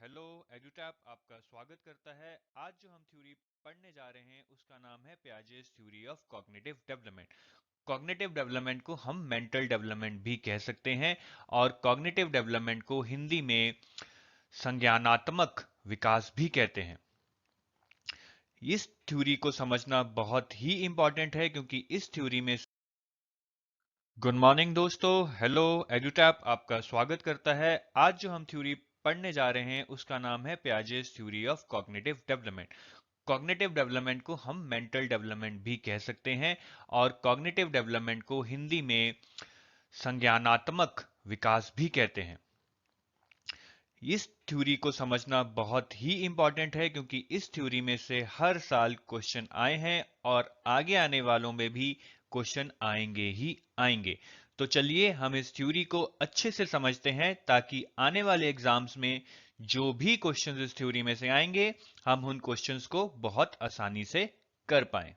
Hello एडुटैप आपका स्वागत करता है। आज जो हम थ्योरी पढ़ने जा रहे हैं उसका नाम है Piaget's theory of cognitive development. Cognitive development को हम मेंटल डेवलपमेंट भी कह सकते हैं और कॉग्निटिव डेवलपमेंट को हिंदी में संज्ञानात्मक विकास भी कहते हैं। इस थ्योरी को समझना बहुत ही इंपॉर्टेंट है क्योंकि इस थ्योरी में गुड मॉर्निंग दोस्तों, हेलो एडुटैप आपका स्वागत करता है। आज जो हम थ्योरी पढ़ने जा रहे हैं उसका नाम है Piaget's theory of cognitive development. Cognitive development को हम मेंटल डेवलपमेंट भी कह सकते हैं और कॉग्निटिव डेवलपमेंट को हिंदी में संज्ञानात्मक विकास भी कहते हैं। इस थ्योरी को समझना बहुत ही इंपॉर्टेंट है क्योंकि इस थ्योरी में से हर साल क्वेश्चन आए हैं और आगे आने वालों में भी क्वेश्चन आएंगे ही आएंगे। तो चलिए हम इस थ्योरी को अच्छे से समझते हैं ताकि आने वाले एग्जाम्स में जो भी क्वेश्चंस इस थ्योरी में से आएंगे हम उन क्वेश्चंस को बहुत आसानी से कर पाएं।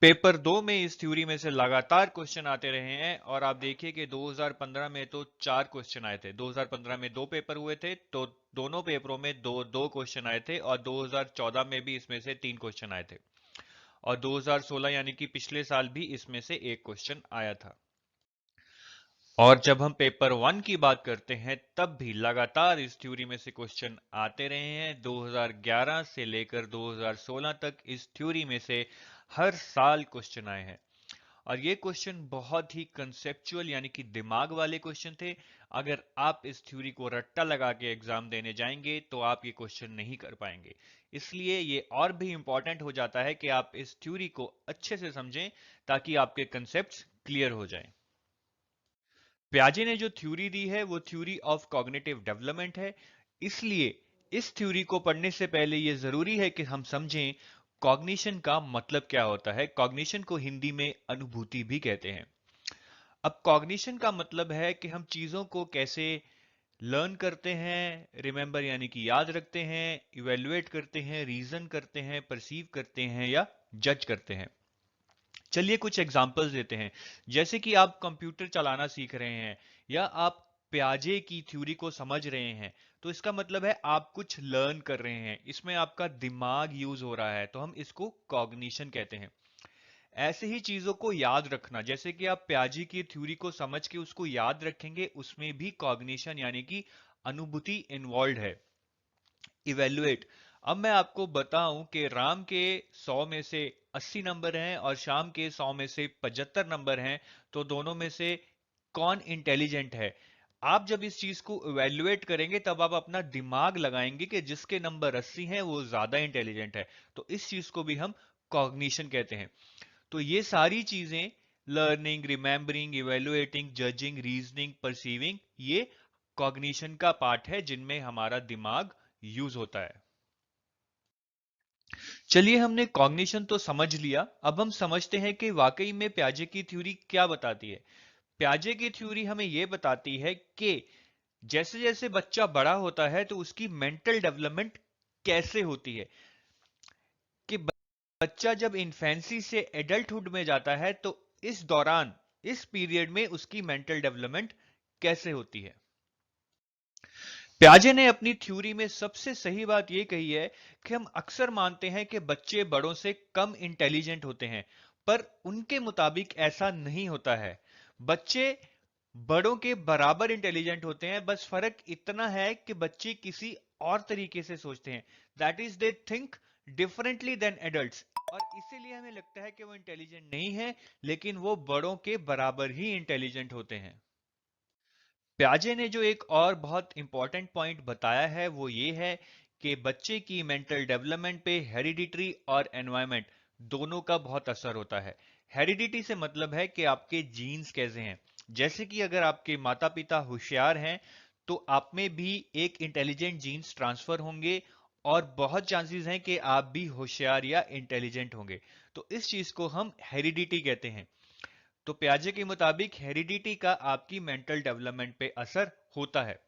पेपर 2 में इस थ्योरी में से लगातार क्वेश्चन आते रहे हैं और आप देखिए कि 2015 में तो 4 क्वेश्चन आए थे। 2015 में 2 पेपर हुए थे तो दोनों पेपरों में दो दो क्वेश्चन आए थे और 2014 में भी इसमें से 3 क्वेश्चन आए थे और 2016 यानी कि पिछले साल भी इसमें से एक क्वेश्चन आया था। और जब हम पेपर 1 की बात करते हैं तब भी लगातार इस थ्योरी में से क्वेश्चन आते रहे हैं। 2011 से लेकर 2016 तक इस थ्योरी में से हर साल क्वेश्चन आए हैं और ये क्वेश्चन बहुत ही कंसेप्चुअल यानी कि दिमाग वाले क्वेश्चन थे। अगर आप इस थ्योरी को रट्टा लगा के एग्जाम देने जाएंगे तो आप ये क्वेश्चन नहीं कर पाएंगे। इसलिए ये और भी इंपॉर्टेंट हो जाता है कि आप इस थ्योरी को अच्छे से समझें ताकि आपके कंसेप्ट्स क्लियर हो जाएं। प्याजे ने जो थ्योरी दी है वो थ्योरी ऑफ कॉग्निटिव डेवलपमेंट है। इसलिए इस थ्योरी को पढ़ने से पहले यह जरूरी है कि हम समझें कॉग्निशन का मतलब क्या होता है। कॉग्निशन को हिंदी में अनुभूति भी कहते हैं। अब कॉग्निशन का मतलब है कि हम चीजों को कैसे लर्न करते हैं, रिमेंबर यानी कि याद रखते हैं, इवेल्युएट करते हैं, रीजन करते हैं, परसीव करते हैं या जज करते हैं। चलिए कुछ एग्जांपल्स देते हैं। जैसे कि आप कंप्यूटर चलाना सीख रहे हैं या आप प्याजे की थ्योरी को समझ रहे हैं तो इसका मतलब है आप कुछ लर्न कर रहे हैं, इसमें आपका दिमाग यूज हो रहा है तो हम इसको कॉग्निशन कहते हैं। ऐसे ही चीजों को याद रखना, जैसे कि आप प्याजी की थ्योरी को समझ के उसको याद रखेंगे, उसमें भी कॉग्निशन यानी कि अनुभूति इन्वॉल्व है। इवेल्युएट, अब मैं आपको बताऊं कि राम के 100 में से 80 नंबर हैं और श्याम के 100 में से 75 नंबर हैं, तो दोनों में से कौन इंटेलिजेंट है। आप जब इस चीज को इवेल्युएट करेंगे तब आप अपना दिमाग लगाएंगे कि जिसके नंबर 80 हैं वो ज्यादा इंटेलिजेंट है, तो इस चीज को भी हम कॉग्निशन कहते हैं। तो ये सारी चीजें, learning, remembering, evaluating, judging, reasoning, perceiving, ये कॉग्निशन का पार्ट है जिनमें हमारा दिमाग यूज होता है। चलिए हमने कॉग्निशन तो समझ लिया, अब हम समझते हैं कि वाकई में प्याजे की थ्योरी क्या बताती है। प्याजे की थ्योरी हमें यह बताती है कि जैसे जैसे बच्चा बड़ा होता है तो उसकी मेंटल डेवलपमेंट कैसे होती है। कि बच्चा जब इन्फेंसी से एडल्टहुड में जाता है तो इस दौरान, इस पीरियड में उसकी मेंटल डेवलपमेंट कैसे होती है। प्याजे ने अपनी थ्योरी में सबसे सही बात यह कही है कि हम अक्सर मानते हैं कि बच्चे बड़ों से कम इंटेलिजेंट होते हैं, पर उनके मुताबिक ऐसा नहीं होता है। बच्चे बड़ों के बराबर इंटेलिजेंट होते हैं, बस फर्क इतना है कि बच्चे किसी और तरीके से सोचते हैं। That is they think differently than adults, और इसीलिए हमें लगता है कि वो इंटेलिजेंट नहीं है, लेकिन वो बड़ों के बराबर ही इंटेलिजेंट होते हैं। प्याजे ने जो एक और बहुत इंपॉर्टेंट पॉइंट बताया है वो ये है कि बच्चे की मेंटल डेवलपमेंट पे हेरिडिटरी और एनवायरनमेंट दोनों का बहुत असर होता है। हेरिडिटी से मतलब है कि आपके जीन्स कैसे हैं। जैसे कि अगर आपके माता पिता होशियार हैं तो आप में भी एक इंटेलिजेंट जीन्स ट्रांसफर होंगे और बहुत चांसेस हैं कि आप भी होशियार या इंटेलिजेंट होंगे। तो इस चीज को हम हेरिडिटी कहते हैं। तो प्याजे के मुताबिक हेरिडिटी का आपकी मेंटल डेवलपमेंट पे असर होता है।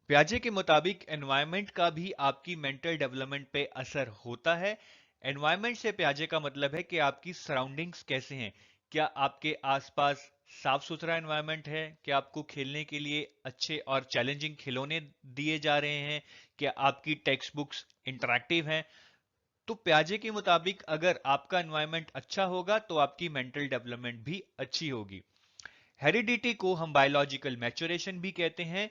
प्याजे के मुताबिक एनवायरनमेंट का भी आपकी मेंटल डेवलपमेंट पे असर होता है। एनवायरनमेंट से प्याजे का मतलब है कि आपकी सराउंडिंग्स कैसे हैं। क्या आपके आसपास साफ सुथरा एनवायरनमेंट है, कि आपको खेलने के लिए अच्छे और चैलेंजिंग खिलौने दिए जा रहे हैं, कि आपकी टेक्स्ट बुक्स इंटरैक्टिव हैं। तो प्याजे के मुताबिक अगर आपका एनवायरनमेंट अच्छा होगा तो आपकी मेंटल डेवलपमेंट भी अच्छी होगी। हेरिडिटी को हम बायोलॉजिकल मैच्योरेशन भी कहते हैं।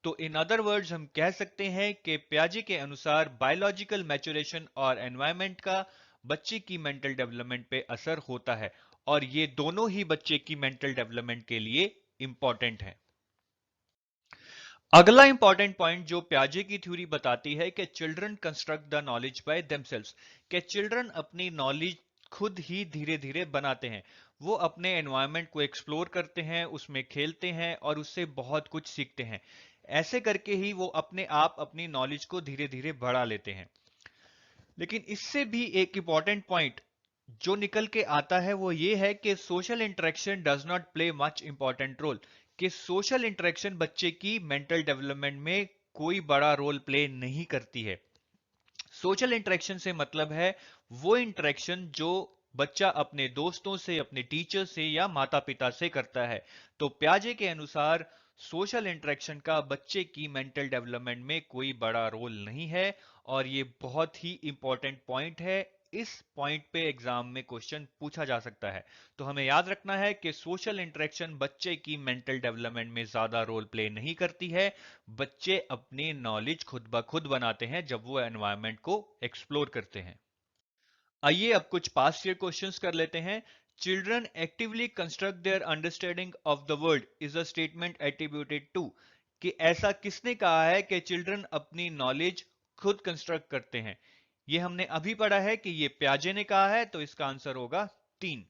तो इन अदर वर्ड्स हम कह सकते हैं कि प्याजे के अनुसार बायोलॉजिकल मैच्योरेशन और एनवायरनमेंट का बच्चे की मेंटल डेवलपमेंट पे असर होता है, और ये दोनों ही बच्चे की मेंटल डेवलपमेंट के लिए इंपॉर्टेंट है। अगला इंपॉर्टेंट पॉइंट जो प्याजे की थ्योरी बताती है कि children construct the knowledge by themselves, कि चिल्ड्रन अपनी नॉलेज खुद ही धीरे धीरे बनाते हैं। वो अपने एनवायरनमेंट को एक्सप्लोर करते हैं, उसमें खेलते हैं और उससे बहुत कुछ सीखते हैं। ऐसे करके ही वो अपने आप अपनी नॉलेज को धीरे धीरे बढ़ा लेते हैं। लेकिन इससे भी एक इंपॉर्टेंट पॉइंट जो निकल के आता है वो ये है कि social interaction does not play much important role, कि सोशल इंटरेक्शन बच्चे की मेंटल डेवलपमेंट में कोई बड़ा रोल प्ले नहीं करती है। सोशल इंटरेक्शन से मतलब है वो इंटरेक्शन जो बच्चा अपने दोस्तों से, अपने टीचर से या माता पिता से करता है। तो प्याजे के अनुसार सोशल इंटरेक्शन का बच्चे की मेंटल डेवलपमेंट में कोई बड़ा रोल नहीं है, और ये बहुत ही इंपॉर्टेंट पॉइंट है। इस पॉइंट पे एग्जाम में क्वेश्चन पूछा जा सकता है। तो हमें याद रखना है कि सोशल इंटरेक्शन बच्चे की मेंटल डेवलपमेंट में ज्यादा रोल प्ले नहीं करती है। बच्चे अपनी नॉलेज खुद ब खुद बनाते हैं जब वो एनवायरनमेंट को एक्सप्लोर करते हैं। आइए अब कुछ पास्ट ईयर क्वेश्चंस कर लेते हैं। Children actively construct their understanding of the world is a statement attributed to, कि ऐसा किसने कहा है कि चिल्ड्रन अपनी नॉलेज खुद कंस्ट्रक्ट करते हैं। ये हमने अभी पढ़ा है कि ये प्याजे ने कहा है, तो इसका आंसर होगा 3।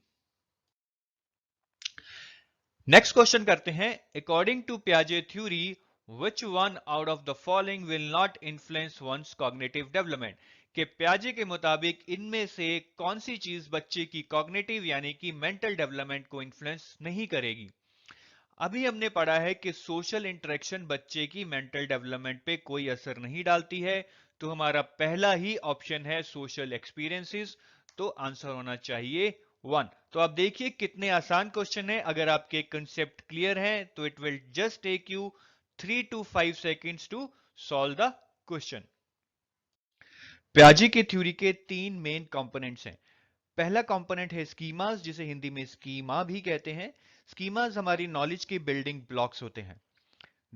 नेक्स्ट क्वेश्चन करते हैं। अकॉर्डिंग टू प्याजे theory which one out of the following will not influence one's cognitive development, के प्याजे के मुताबिक इनमें से कौन सी चीज बच्चे की कॉग्निटिव यानी कि मेंटल डेवलपमेंट को इन्फ्लुएंस नहीं करेगी। अभी हमने पढ़ा है कि सोशल इंटरेक्शन बच्चे की मेंटल डेवलपमेंट पे कोई असर नहीं डालती है। तो हमारा पहला ही ऑप्शन है सोशल एक्सपीरियंसेस। तो आंसर होना चाहिए 1। तो आप देखिए कितने आसान क्वेश्चन है। अगर आपके कंसेप्ट क्लियर हैं तो it will just take you 3 to 5 seconds to solve the question. प्याजे की थ्योरी के 3 मेन कंपोनेंट्स हैं। पहला कंपोनेंट है स्कीमास, जिसे हिंदी में स्कीमा भी कहते हैं। स्कीमास हमारी नॉलेज के बिल्डिंग ब्लॉक्स होते हैं।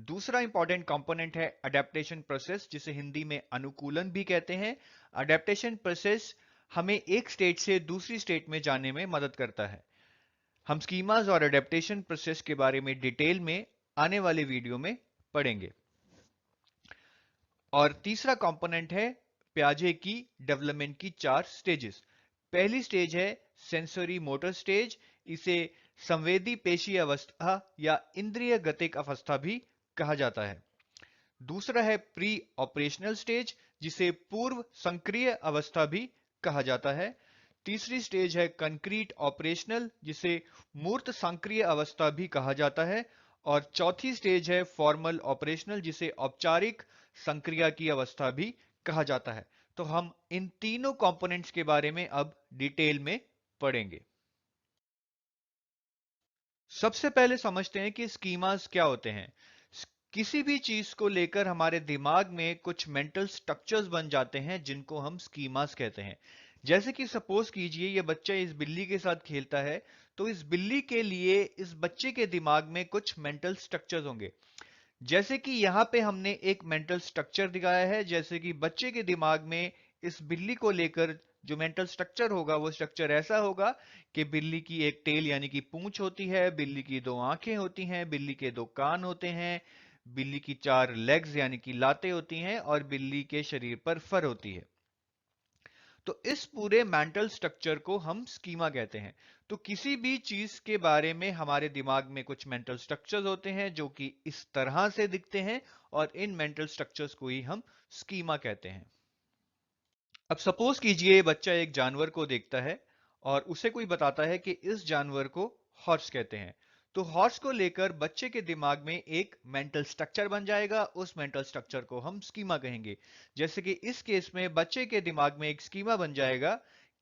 दूसरा इंपॉर्टेंट कंपोनेंट है अडेप्टेशन प्रोसेस, जिसे हिंदी में अनुकूलन भी कहते हैं। अडेप्टेशन प्रोसेस हमें एक स्टेट से दूसरी स्टेट में जाने में मदद करता है। हम स्कीमास और अडेप्टेशन प्रोसेस के बारे में डिटेल में आने वाले वीडियो में पढ़ेंगे। और तीसरा कंपोनेंट है प्याजे की डेवलपमेंट की 4 स्टेजेस। पहली स्टेज है सेंसरी मोटर स्टेज, इसे संवेदी पेशी अवस्था या इंद्रिय गतिक अवस्था भी कहा जाता है। दूसरा है प्री ऑपरेशनल स्टेज, जिसे पूर्व संक्रिय अवस्था भी कहा जाता है। तीसरी स्टेज है कंक्रीट ऑपरेशनल, जिसे मूर्त संक्रिय अवस्था भी कहा जाता है। और चौथी स्टेज है फॉर्मल ऑपरेशनल, जिसे औपचारिक संक्रिया की अवस्था भी कहा जाता है। तो हम इन तीनों कंपोनेंट्स के बारे में अब डिटेल में पढ़ेंगे। सबसे पहले समझते हैं कि स्कीमास क्या होते हैं। किसी भी चीज को लेकर हमारे दिमाग में कुछ मेंटल स्ट्रक्चर्स बन जाते हैं जिनको हम स्कीमास कहते हैं। जैसे कि सपोज कीजिए ये बच्चा इस बिल्ली के साथ खेलता है, तो इस बिल्ली के लिए इस बच्चे के दिमाग में कुछ मेंटल स्ट्रक्चर्स होंगे। जैसे कि यहां पे हमने एक मेंटल स्ट्रक्चर दिखाया है, जैसे कि बच्चे के दिमाग में इस बिल्ली को लेकर जो मेंटल स्ट्रक्चर होगा वो स्ट्रक्चर ऐसा होगा कि बिल्ली की एक टेल यानी कि पूंछ होती है, बिल्ली की 2 आंखें होती हैं, बिल्ली के 2 कान होते हैं, बिल्ली की 4 लेग्स यानी कि लातें होती हैं और बिल्ली के शरीर पर फर होती है। तो इस पूरे मेंटल स्ट्रक्चर को हम स्कीमा कहते हैं। तो किसी भी चीज के बारे में हमारे दिमाग में कुछ मेंटल स्ट्रक्चर्स होते हैं जो कि इस तरह से दिखते हैं, और इन मेंटल स्ट्रक्चर्स को ही हम स्कीमा कहते हैं। अब सपोज कीजिए बच्चा एक जानवर को देखता है और उसे कोई बताता है कि इस जानवर को हॉर्स कहते हैं। तो हॉर्स को लेकर बच्चे के दिमाग में एक मेंटल स्ट्रक्चर बन जाएगा, उस मेंटल स्ट्रक्चर को हम स्कीमा कहेंगे। जैसे कि इस केस में बच्चे के दिमाग में एक स्कीमा बन जाएगा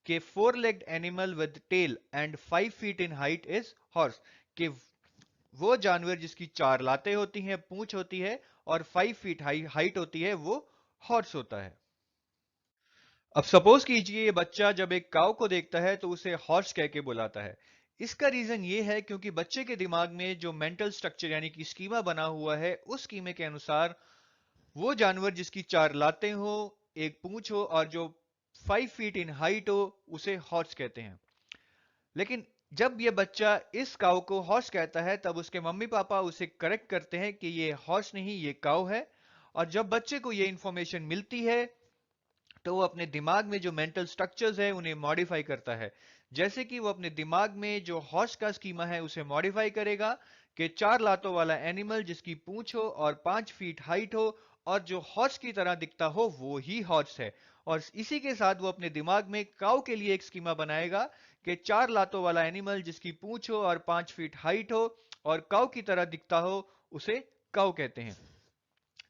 कि 4 legged animal with tail and 5 feet in height is horse, कि वो जानवर जिसकी 4 लातें होती हैं, पूंछ होती है और 5 फीट हाइट होती है, वो हॉर्स होता है। अब सपोज कीजिए ये बच्चा जब एक काऊ को देखता है तो उसे हॉर्स कह के बुलाता है। इसका रीजन ये है क्योंकि बच्चे के दिमाग में जो मेंटल स्ट्रक्चर यानी कि स्कीमा बना हुआ है, उस स्कीमे के अनुसार वो जानवर जिसकी 4 लातें हो, एक पूंछ हो और जो 5 फीट इन हाइट हो, उसे हॉर्स कहते हैं। लेकिन जब ये बच्चा इस काऊ को हॉर्स कहता है तब उसके मम्मी पापा उसे करेक्ट करते हैं कि ये हॉर्स नहीं, ये काऊ है। और जब बच्चे को ये इंफॉर्मेशन मिलती है तो वो अपने दिमाग में जो मेंटल स्ट्रक्चर्स है उन्हें मॉडिफाई करता है। जैसे कि वो अपने दिमाग में जो हॉर्स का स्कीमा है उसे मॉडिफाई करेगा कि 4 लातों वाला एनिमल जिसकी पूंछ हो और 5 फीट हाइट हो और जो हॉर्स की तरह दिखता हो, वो ही हॉर्स है। और इसी के साथ वो अपने दिमाग में काऊ के लिए एक स्कीमा बनाएगा कि 4 लातों वाला एनिमल जिसकी पूंछ हो और 5 फीट हाइट हो और काऊ की तरह दिखता हो, उसे काऊ कहते हैं।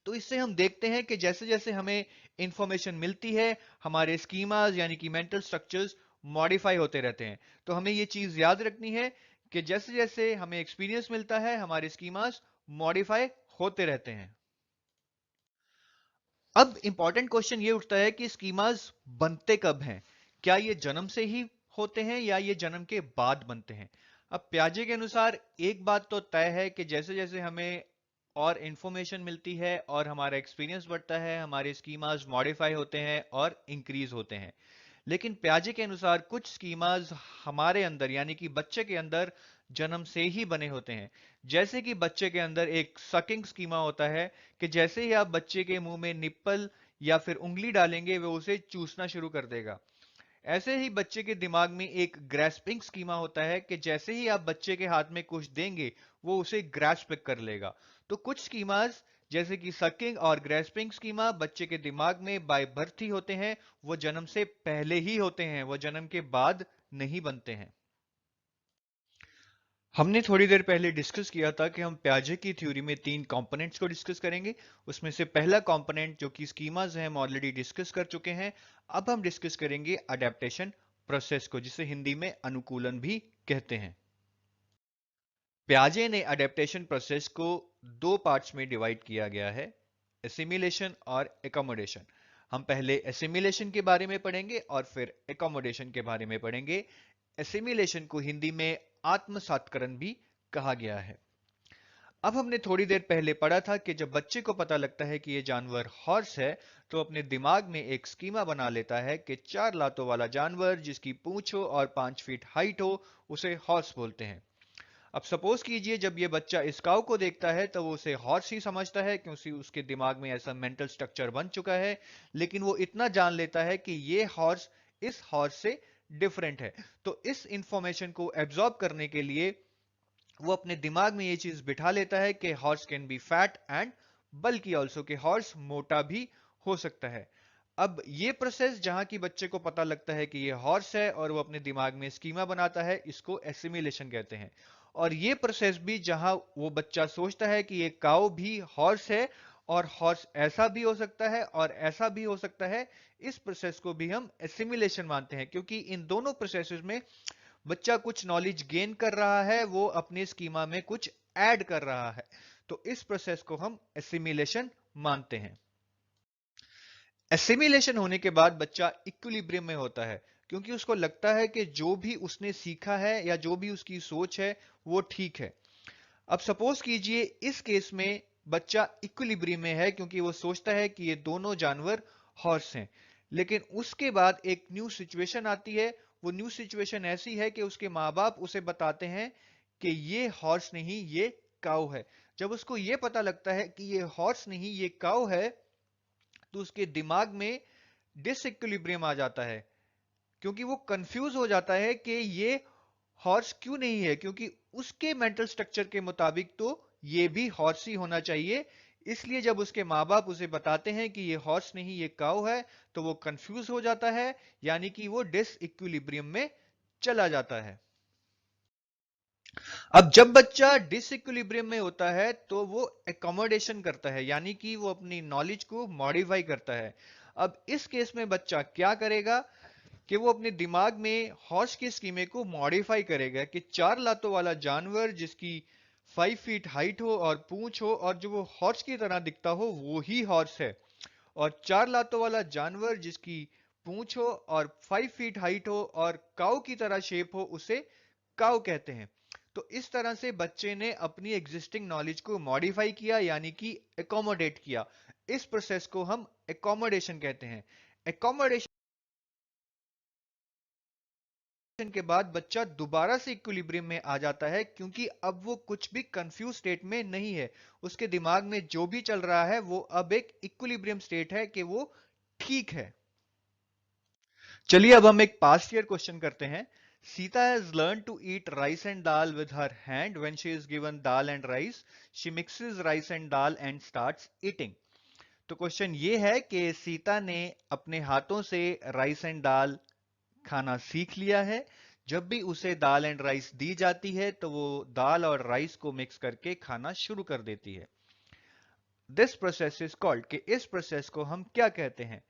तो इससे हम देखते हैं कि जैसे जैसे हमें इंफॉर्मेशन मिलती है, हमारे स्कीमाज यानी कि मेंटल स्ट्रक्चर्स मॉडिफाई होते रहते हैं। तो हमें ये चीज याद रखनी है कि जैसे जैसे हमें एक्सपीरियंस मिलता है, हमारे स्कीमाज मॉडिफाई होते रहते हैं। अब इंपॉर्टेंट क्वेश्चन ये उठता है कि स्कीमाज बनते कब हैं? क्या ये जन्म से ही होते हैं या ये जन्म के बाद बनते हैं? अब प्याजे के अनुसार एक बात तो तय है कि जैसे जैसे हमें और इंफॉर्मेशन मिलती है और हमारा एक्सपीरियंस बढ़ता है, हमारे स्कीमाज मॉडिफाई होते हैं और इंक्रीज होते हैं। लेकिन प्याजे के अनुसार कुछ स्कीमाज हमारे अंदर यानी कि बच्चे के अंदर जन्म से ही बने होते हैं। जैसे कि बच्चे के अंदर एक सकिंग स्कीमा होता है कि जैसे ही आप बच्चे के मुंह में निप्पल या फिर उंगली डालेंगे, वो उसे चूसना शुरू कर देगा। ऐसे ही बच्चे के दिमाग में एक ग्रैस्पिंग स्कीमा होता है कि जैसे ही आप बच्चे के हाथ में कुछ देंगे, वो उसे ग्रैस्प कर लेगा। तो कुछ स्कीमास जैसे कि सकिंग और ग्रैस्पिंग स्कीमा बच्चे के दिमाग में बाय बर्थ ही होते हैं, वो जन्म से पहले ही होते हैं, वो जन्म के बाद नहीं बनते हैं। हमने थोड़ी देर पहले डिस्कस किया था कि हम प्याजे की थ्योरी में 3 कंपोनेंट्स को डिस्कस करेंगे। उसमें से पहला कंपोनेंट जो कि स्कीमाज है, हम ऑलरेडी डिस्कस कर चुके हैं। अब हम डिस्कस करेंगे अडेप्टेशन प्रोसेस को, जिसे हिंदी में अनुकूलन भी कहते हैं। प्याजे ने अडेप्टेशन प्रोसेस को 2 पार्ट्स में डिवाइड किया गया है, एसिमिलेशन और एकोमोडेशन। हम पहले एसिमिलेशन के बारे में पढ़ेंगे और फिर एकोमोडेशन के बारे में पढ़ेंगे। एसिमिलेशन को हिंदी में आत्मसात्करण भी कहा गया है। अब हमने थोड़ी देर पहले पढ़ा था कि जब बच्चे को पता लगता है कि यह जानवर हॉर्स है, तो अपने दिमाग में एक स्कीमा बना लेता है कि 4 लातों वाला जानवर जिसकी पूंछ हो और 5 फीट हाइट हो, उसे हॉर्स बोलते हैं। अब सपोज कीजिए जब ये बच्चा इस काऊ को देखता है तो वो उसे हॉर्स ही समझता है क्योंकि उसके दिमाग में ऐसा मेंटल स्ट्रक्चर बन चुका है। लेकिन वो इतना जान लेता है कि ये हॉर्स इस हॉर्स से डिफरेंट है। तो इस इंफॉर्मेशन को एब्जॉर्ब करने के लिए वो अपने दिमाग में ये चीज बिठा लेता है कि horse can be fat and बल्कि ऑल्सो कि हॉर्स मोटा भी हो सकता है। अब ये प्रोसेस जहां की बच्चे को पता लगता है कि ये हॉर्स है और वो अपने दिमाग में स्कीमा बनाता है, इसको एसिमिलेशन कहते हैं। और ये प्रोसेस भी जहां वो बच्चा सोचता है कि ये काऊ भी हॉर्स है और हॉर्स ऐसा भी हो सकता है और ऐसा भी हो सकता है, इस प्रोसेस को भी हम एसिमिलेशन मानते हैं। क्योंकि इन दोनों प्रोसेसेस में बच्चा कुछ नॉलेज गेन कर रहा है, वो अपने स्कीमा में कुछ ऐड कर रहा है। तो इस प्रोसेस को हम एसिमिलेशन मानते हैं। एसिमिलेशन होने के बाद बच्चा इक्विलिब्रियम में होता है, क्योंकि उसको लगता है कि जो भी उसने सीखा है या जो भी उसकी सोच है वो ठीक है। अब सपोज कीजिए इस केस में बच्चा इक्विलिब्रियम में है क्योंकि वो सोचता है कि ये दोनों जानवर हॉर्स हैं। लेकिन उसके बाद एक न्यू सिचुएशन आती है। वो न्यू सिचुएशन ऐसी है कि उसके माँ बाप उसे बताते हैं कि ये हॉर्स नहीं, ये काऊ है। जब उसको ये पता लगता है कि ये हॉर्स नहीं, ये काऊ है, तो उसके दिमाग में डिसइक्विलिब्रियम आ जाता है, क्योंकि वो कंफ्यूज हो जाता है कि ये हॉर्स क्यों नहीं है, क्योंकि उसके मेंटल स्ट्रक्चर के मुताबिक तो ये भी हॉर्स ही होना चाहिए। इसलिए जब उसके माँ बाप उसे बताते हैं कि ये हॉर्स नहीं, ये काऊ है, तो वो कंफ्यूज हो जाता है, यानी कि वो डिसइक्विलिब्रियम में चला जाता है। अब जब बच्चा डिसइक्विलिब्रियम में होता है तो वो एकोमोडेशन करता है, यानी कि वो अपनी नॉलेज को मॉडिफाई करता है। अब इस केस में बच्चा क्या करेगा कि वो अपने दिमाग में हॉर्स के स्कीमे को मॉडिफाई करेगा कि 4 लातों वाला जानवर जिसकी 5 फीट हाइट हो और पूंछ हो और जो वो हॉर्स की तरह दिखता हो वो ही हॉर्स है। और 4 लातों वाला जानवर जिसकी पूंछ हो और 5 फीट हाइट हो और काऊ की तरह शेप हो उसे काऊ कहते हैं। तो इस तरह से बच्चे ने अपनी एग्जिस्टिंग नॉलेज को मॉडिफाई किया यानी कि एकोमोडेट किया। इस प्रोसेस को हम एकोमोडेशन कहते हैं। एकोमोडेशन के बाद बच्चा दोबारा से इक्विलिब्रियम में आ जाता है क्योंकि अब वो कुछ भी कंफ्यूज स्टेट में नहीं है। उसके दिमाग में जो भी चल रहा है वो अब एक इक्विलिब्रियम स्टेट है कि वो ठीक है। चलिए अब हम एक पास्ट ईयर क्वेश्चन करते हैं। Sita has learn to eat rice and dal with her hand when she is given dal and rice she mixes rice and dal and starts eating. तो क्वेश्चन ये है कि सीता ने अपने हाथों से राइस एंड दाल खाना सीख लिया है। जब भी उसे दाल एंड राइस दी जाती है तो वो दाल और राइस को मिक्स करके खाना शुरू कर देती है। दिस प्रोसेस इज कॉल्ड, कि इस प्रोसेस को हम क्या कहते हैं।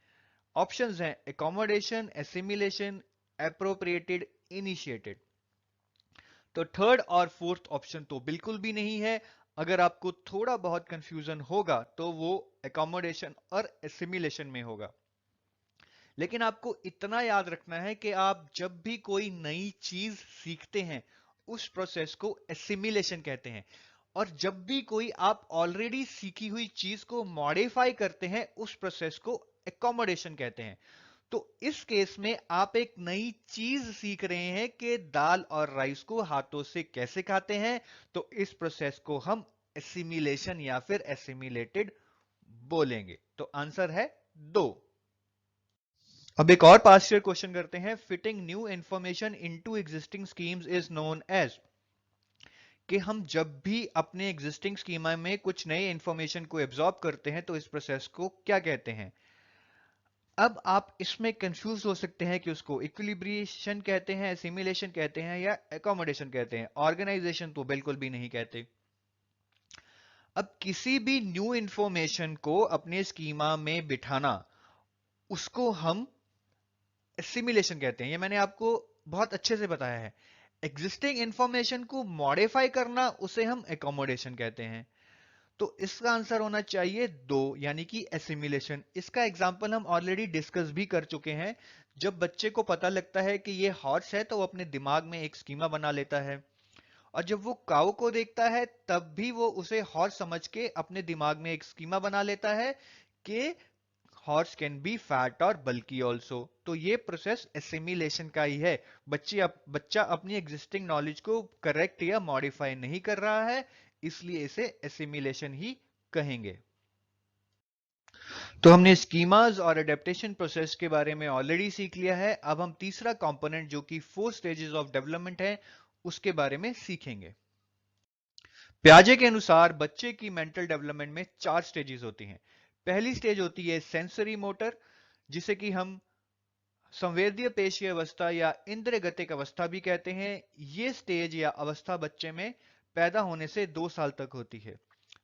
ऑप्शंस हैं एकोमोडेशन, एसिमिलेशन, एप्रोप्रिएटेड, इनिशिएटेड। तो थर्ड और फोर्थ ऑप्शन तो बिल्कुल भी नहीं है। अगर आपको थोड़ा बहुत कंफ्यूजन होगा तो वो एकोमोडेशन और एसिमिलेशन में होगा। लेकिन आपको इतना याद रखना है कि आप जब भी कोई नई चीज सीखते हैं उस प्रोसेस को एसिमिलेशन कहते हैं। और जब भी कोई आप ऑलरेडी सीखी हुई चीज को मॉडिफाई करते हैं उस प्रोसेस को एकोमोडेशन कहते हैं। तो इस केस में आप एक नई चीज सीख रहे हैं कि दाल और राइस को हाथों से कैसे खाते हैं। तो इस प्रोसेस को हम एसिमिलेशन या फिर एसिमिलेटेड बोलेंगे। तो आंसर है 2। अब एक और पास्ट ईयर क्वेश्चन करते हैं। Fitting new information into existing schemes is known as, कि हम जब भी अपने एग्जिस्टिंग स्कीमा में कुछ नए इंफॉर्मेशन को एब्जॉर्ब करते हैं तो इस प्रोसेस को क्या कहते हैं। अब आप इसमें कंफ्यूज हो सकते हैं कि उसको इक्विलिब्रिएशन कहते हैं, एसिमिलेशन कहते हैं या एकोमोडेशन कहते हैं। ऑर्गेनाइजेशन तो बिल्कुल भी नहीं कहते। अब किसी भी न्यू इंफॉर्मेशन को अपने स्कीमा में बिठाना उसको हम एसिमिलेशन कहते हैं। ये मैंने आपको बहुत अच्छे से बताया है। एग्जिस्टिंग इंफॉर्मेशन को मॉडिफाई करना उसे हम एकोमोडेशन कहते हैं। तो इसका आंसर होना चाहिए 2 यानी कि एसिमिलेशन। इसका एग्जाम्पल हम ऑलरेडी डिस्कस भी कर चुके हैं। जब बच्चे को पता लगता है कि ये हॉर्स है तो वो अपने दिमाग में एक स्कीमा बना लेता है। और जब वो काऊ को देखता है तब भी वो उसे हॉर्स समझ के अपने दिमाग में एक स्कीमा बना लेता है कि हॉर्स कैन बी फैट और बल्की ऑल्सो। तो ये प्रोसेस एसिमिलेशन का ही है। बच्चा अपनी एग्जिस्टिंग नॉलेज को करेक्ट या मॉडिफाई नहीं कर रहा है, इसलिए इसे एसिमिलेशन ही कहेंगे। तो हमने स्कीमाज और एडेप्टेशन प्रोसेस के बारे में ऑलरेडी सीख लिया है। अब हम तीसरा कंपोनेंट जो कि 4 स्टेजेस ऑफ डेवलपमेंट है उसके बारे में सीखेंगे। प्याजे के अनुसार बच्चे की मेंटल डेवलपमेंट में 4 स्टेजेस होती हैं। पहली स्टेज होती है सेंसरी मोटर, जिसे कि हम संवेदीय पेशीय अवस्था या इंद्रियगतिक अवस्था भी कहते हैं। ये स्टेज या अवस्था बच्चे में पैदा होने से 2 साल तक होती है।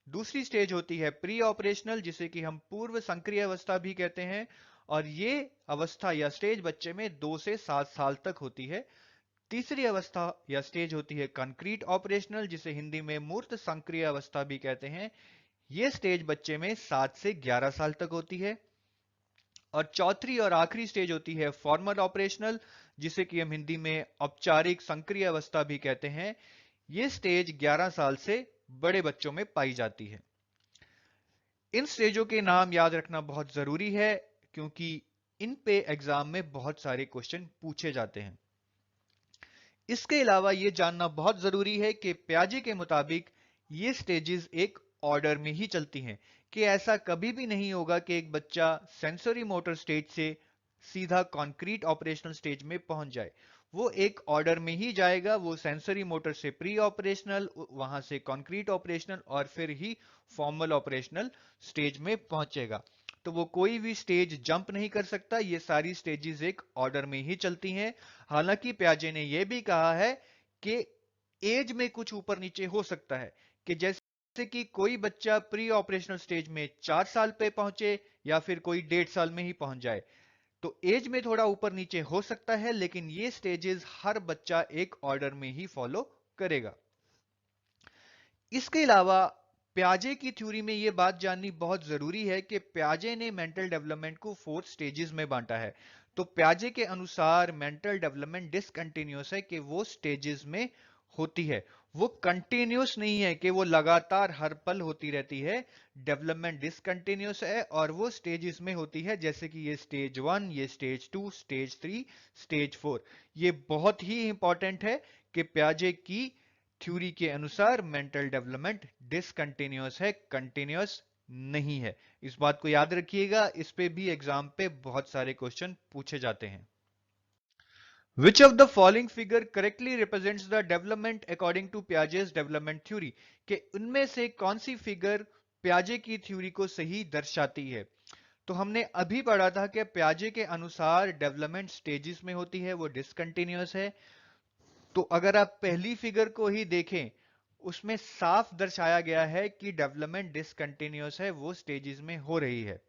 दूसरी स्टेज होती है प्री ऑपरेशनल, जिसे कि हम पूर्व संक्रिय अवस्था भी कहते हैं। और ये अवस्था या स्टेज बच्चे में 2 से 7 साल तक होती है। तीसरी अवस्था या स्टेज होती है कंक्रीट ऑपरेशनल, जिसे हिंदी में मूर्त संक्रिय अवस्था भी कहते हैं। ये स्टेज बच्चे में 7 से 11 साल तक होती है। और चौथी और आखिरी स्टेज होती है फॉर्मल ऑपरेशनल, जिसे कि हम हिंदी में औपचारिक संक्रिय अवस्था भी कहते हैं। ये स्टेज 11 साल से बड़े बच्चों में पाई जाती है। इन स्टेजों के नाम याद रखना बहुत जरूरी है क्योंकि इन पे एग्जाम में बहुत सारे क्वेश्चन पूछे जाते हैं। इसके अलावा यह जानना बहुत जरूरी है कि प्याजे के मुताबिक ये स्टेजेस एक ऑर्डर में ही चलती हैं, कि ऐसा कभी भी नहीं होगा कि एक बच्चा सेंसरी मोटर स्टेज से सीधा कॉन्क्रीट ऑपरेशनल स्टेज में पहुंच जाए। वो एक ऑर्डर में ही जाएगा। वो सेंसरी मोटर से प्री ऑपरेशनल, वहां से कॉन्क्रीट ऑपरेशनल और फिर ही फॉर्मल ऑपरेशनल स्टेज में पहुंचेगा। तो वो कोई भी स्टेज जंप नहीं कर सकता। ये सारी स्टेजेस एक ऑर्डर में ही चलती हैं। हालांकि प्याजे ने यह भी कहा है कि एज में कुछ ऊपर नीचे हो सकता है, कि जैसे कि कोई बच्चा प्री ऑपरेशनल स्टेज में 4 साल पे पहुंचे या फिर कोई 1.5 साल में ही पहुंच जाए। तो एज में थोड़ा ऊपर नीचे हो सकता है, लेकिन ये स्टेजेस हर बच्चा एक ऑर्डर में ही फॉलो करेगा। इसके अलावा प्याजे की थ्योरी में यह बात जाननी बहुत जरूरी है कि प्याजे ने मेंटल डेवलपमेंट को 4 स्टेजेस में बांटा है। तो प्याजे के अनुसार मेंटल डेवलपमेंट डिसकंटिन्यूअस है कि वो स्टेजेस में होती है, वो कंटिन्यूअस नहीं है कि वो लगातार हर पल होती रहती है। डेवलपमेंट डिसकंटिन्यूअस है और वो स्टेजेस में होती है, जैसे कि ये स्टेज 1, ये स्टेज 2, स्टेज 3, स्टेज 4। ये बहुत ही इंपॉर्टेंट है कि प्याजे की थ्योरी के अनुसार मेंटल डेवलपमेंट डिसकंटिन्यूअस है, कंटिन्यूअस नहीं है। इस बात को याद रखिएगा, इस पे भी एग्जाम पे बहुत सारे क्वेश्चन पूछे जाते हैं। Which of the following figure correctly represents the development according to Piaget's development theory? कि उनमें से कौन सी फिगर प्याजे की थ्योरी को सही दर्शाती है? तो हमने अभी पढ़ा था कि प्याजे के अनुसार डेवलपमेंट स्टेजेस में होती है, वो डिसकंटिन्यूअस है। तो अगर आप पहली फिगर को ही देखें, उसमें साफ दर्शाया गया है कि डेवलपमेंट डिसकंटिन्यूअस है, वो स्टेजेस में हो रही है।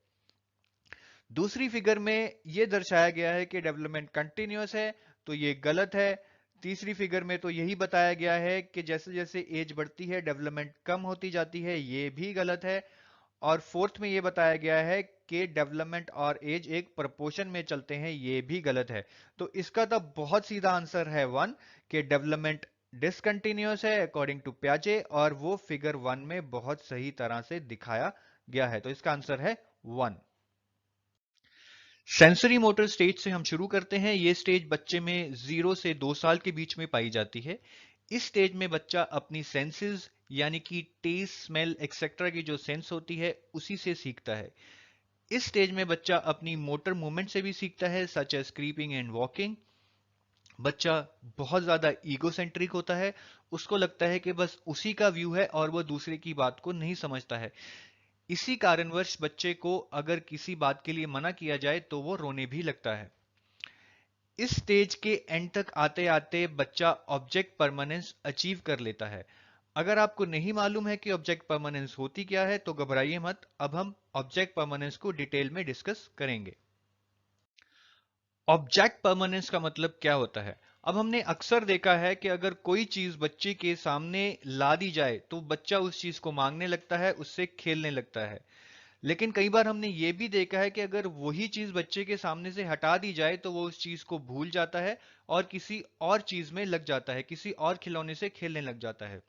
दूसरी फिगर में यह दर्शाया गया है कि डेवलपमेंट कंटिन्यूअस है, तो ये गलत है। तीसरी फिगर में तो यही बताया गया है कि जैसे जैसे एज बढ़ती है डेवलपमेंट कम होती जाती है, ये भी गलत है। और फोर्थ में यह बताया गया है कि डेवलपमेंट और एज एक प्रपोर्शन में चलते हैं, ये भी गलत है। तो इसका तो बहुत सीधा आंसर है 1, कि डेवलपमेंट डिसकंटिन्यूअस है अकॉर्डिंग टू प्याजे, और वो फिगर 1 में बहुत सही तरह से दिखाया गया है। तो इसका आंसर है 1। सेंसरी मोटर स्टेज से हम शुरू करते हैं। ये स्टेज बच्चे में 0 से 2 साल के बीच में पाई जाती है। इस स्टेज में बच्चा अपनी सेंसेस यानी कि टेस्ट, स्मेल एक्सेट्रा की जो सेंस होती है उसी से सीखता है। इस स्टेज में बच्चा अपनी मोटर मूवमेंट से भी सीखता है, such as creeping and walking. बच्चा बहुत ज्यादा ईगोसेंट्रिक होता है, उसको लगता है कि बस उसी का व्यू है और वो दूसरे की बात को नहीं समझता है। इसी कारणवश बच्चे को अगर किसी बात के लिए मना किया जाए तो वो रोने भी लगता है। इस स्टेज के एंड तक आते आते बच्चा ऑब्जेक्ट परमानेंस अचीव कर लेता है। अगर आपको नहीं मालूम है कि ऑब्जेक्ट परमानेंस होती क्या है तो घबराइए मत, अब हम ऑब्जेक्ट परमानेंस को डिटेल में डिस्कस करेंगे। ऑब्जेक्ट परमानेंस का मतलब क्या होता है? अब हमने अक्सर देखा है कि अगर कोई चीज बच्चे के सामने ला दी जाए तो बच्चा उस चीज को मांगने लगता है, उससे खेलने लगता है। लेकिन कई बार हमने ये भी देखा है कि अगर वही चीज बच्चे के सामने से हटा दी जाए तो वो उस चीज को भूल जाता है और किसी और चीज में लग जाता है, किसी और खिलौने से खेलने लग जाता है।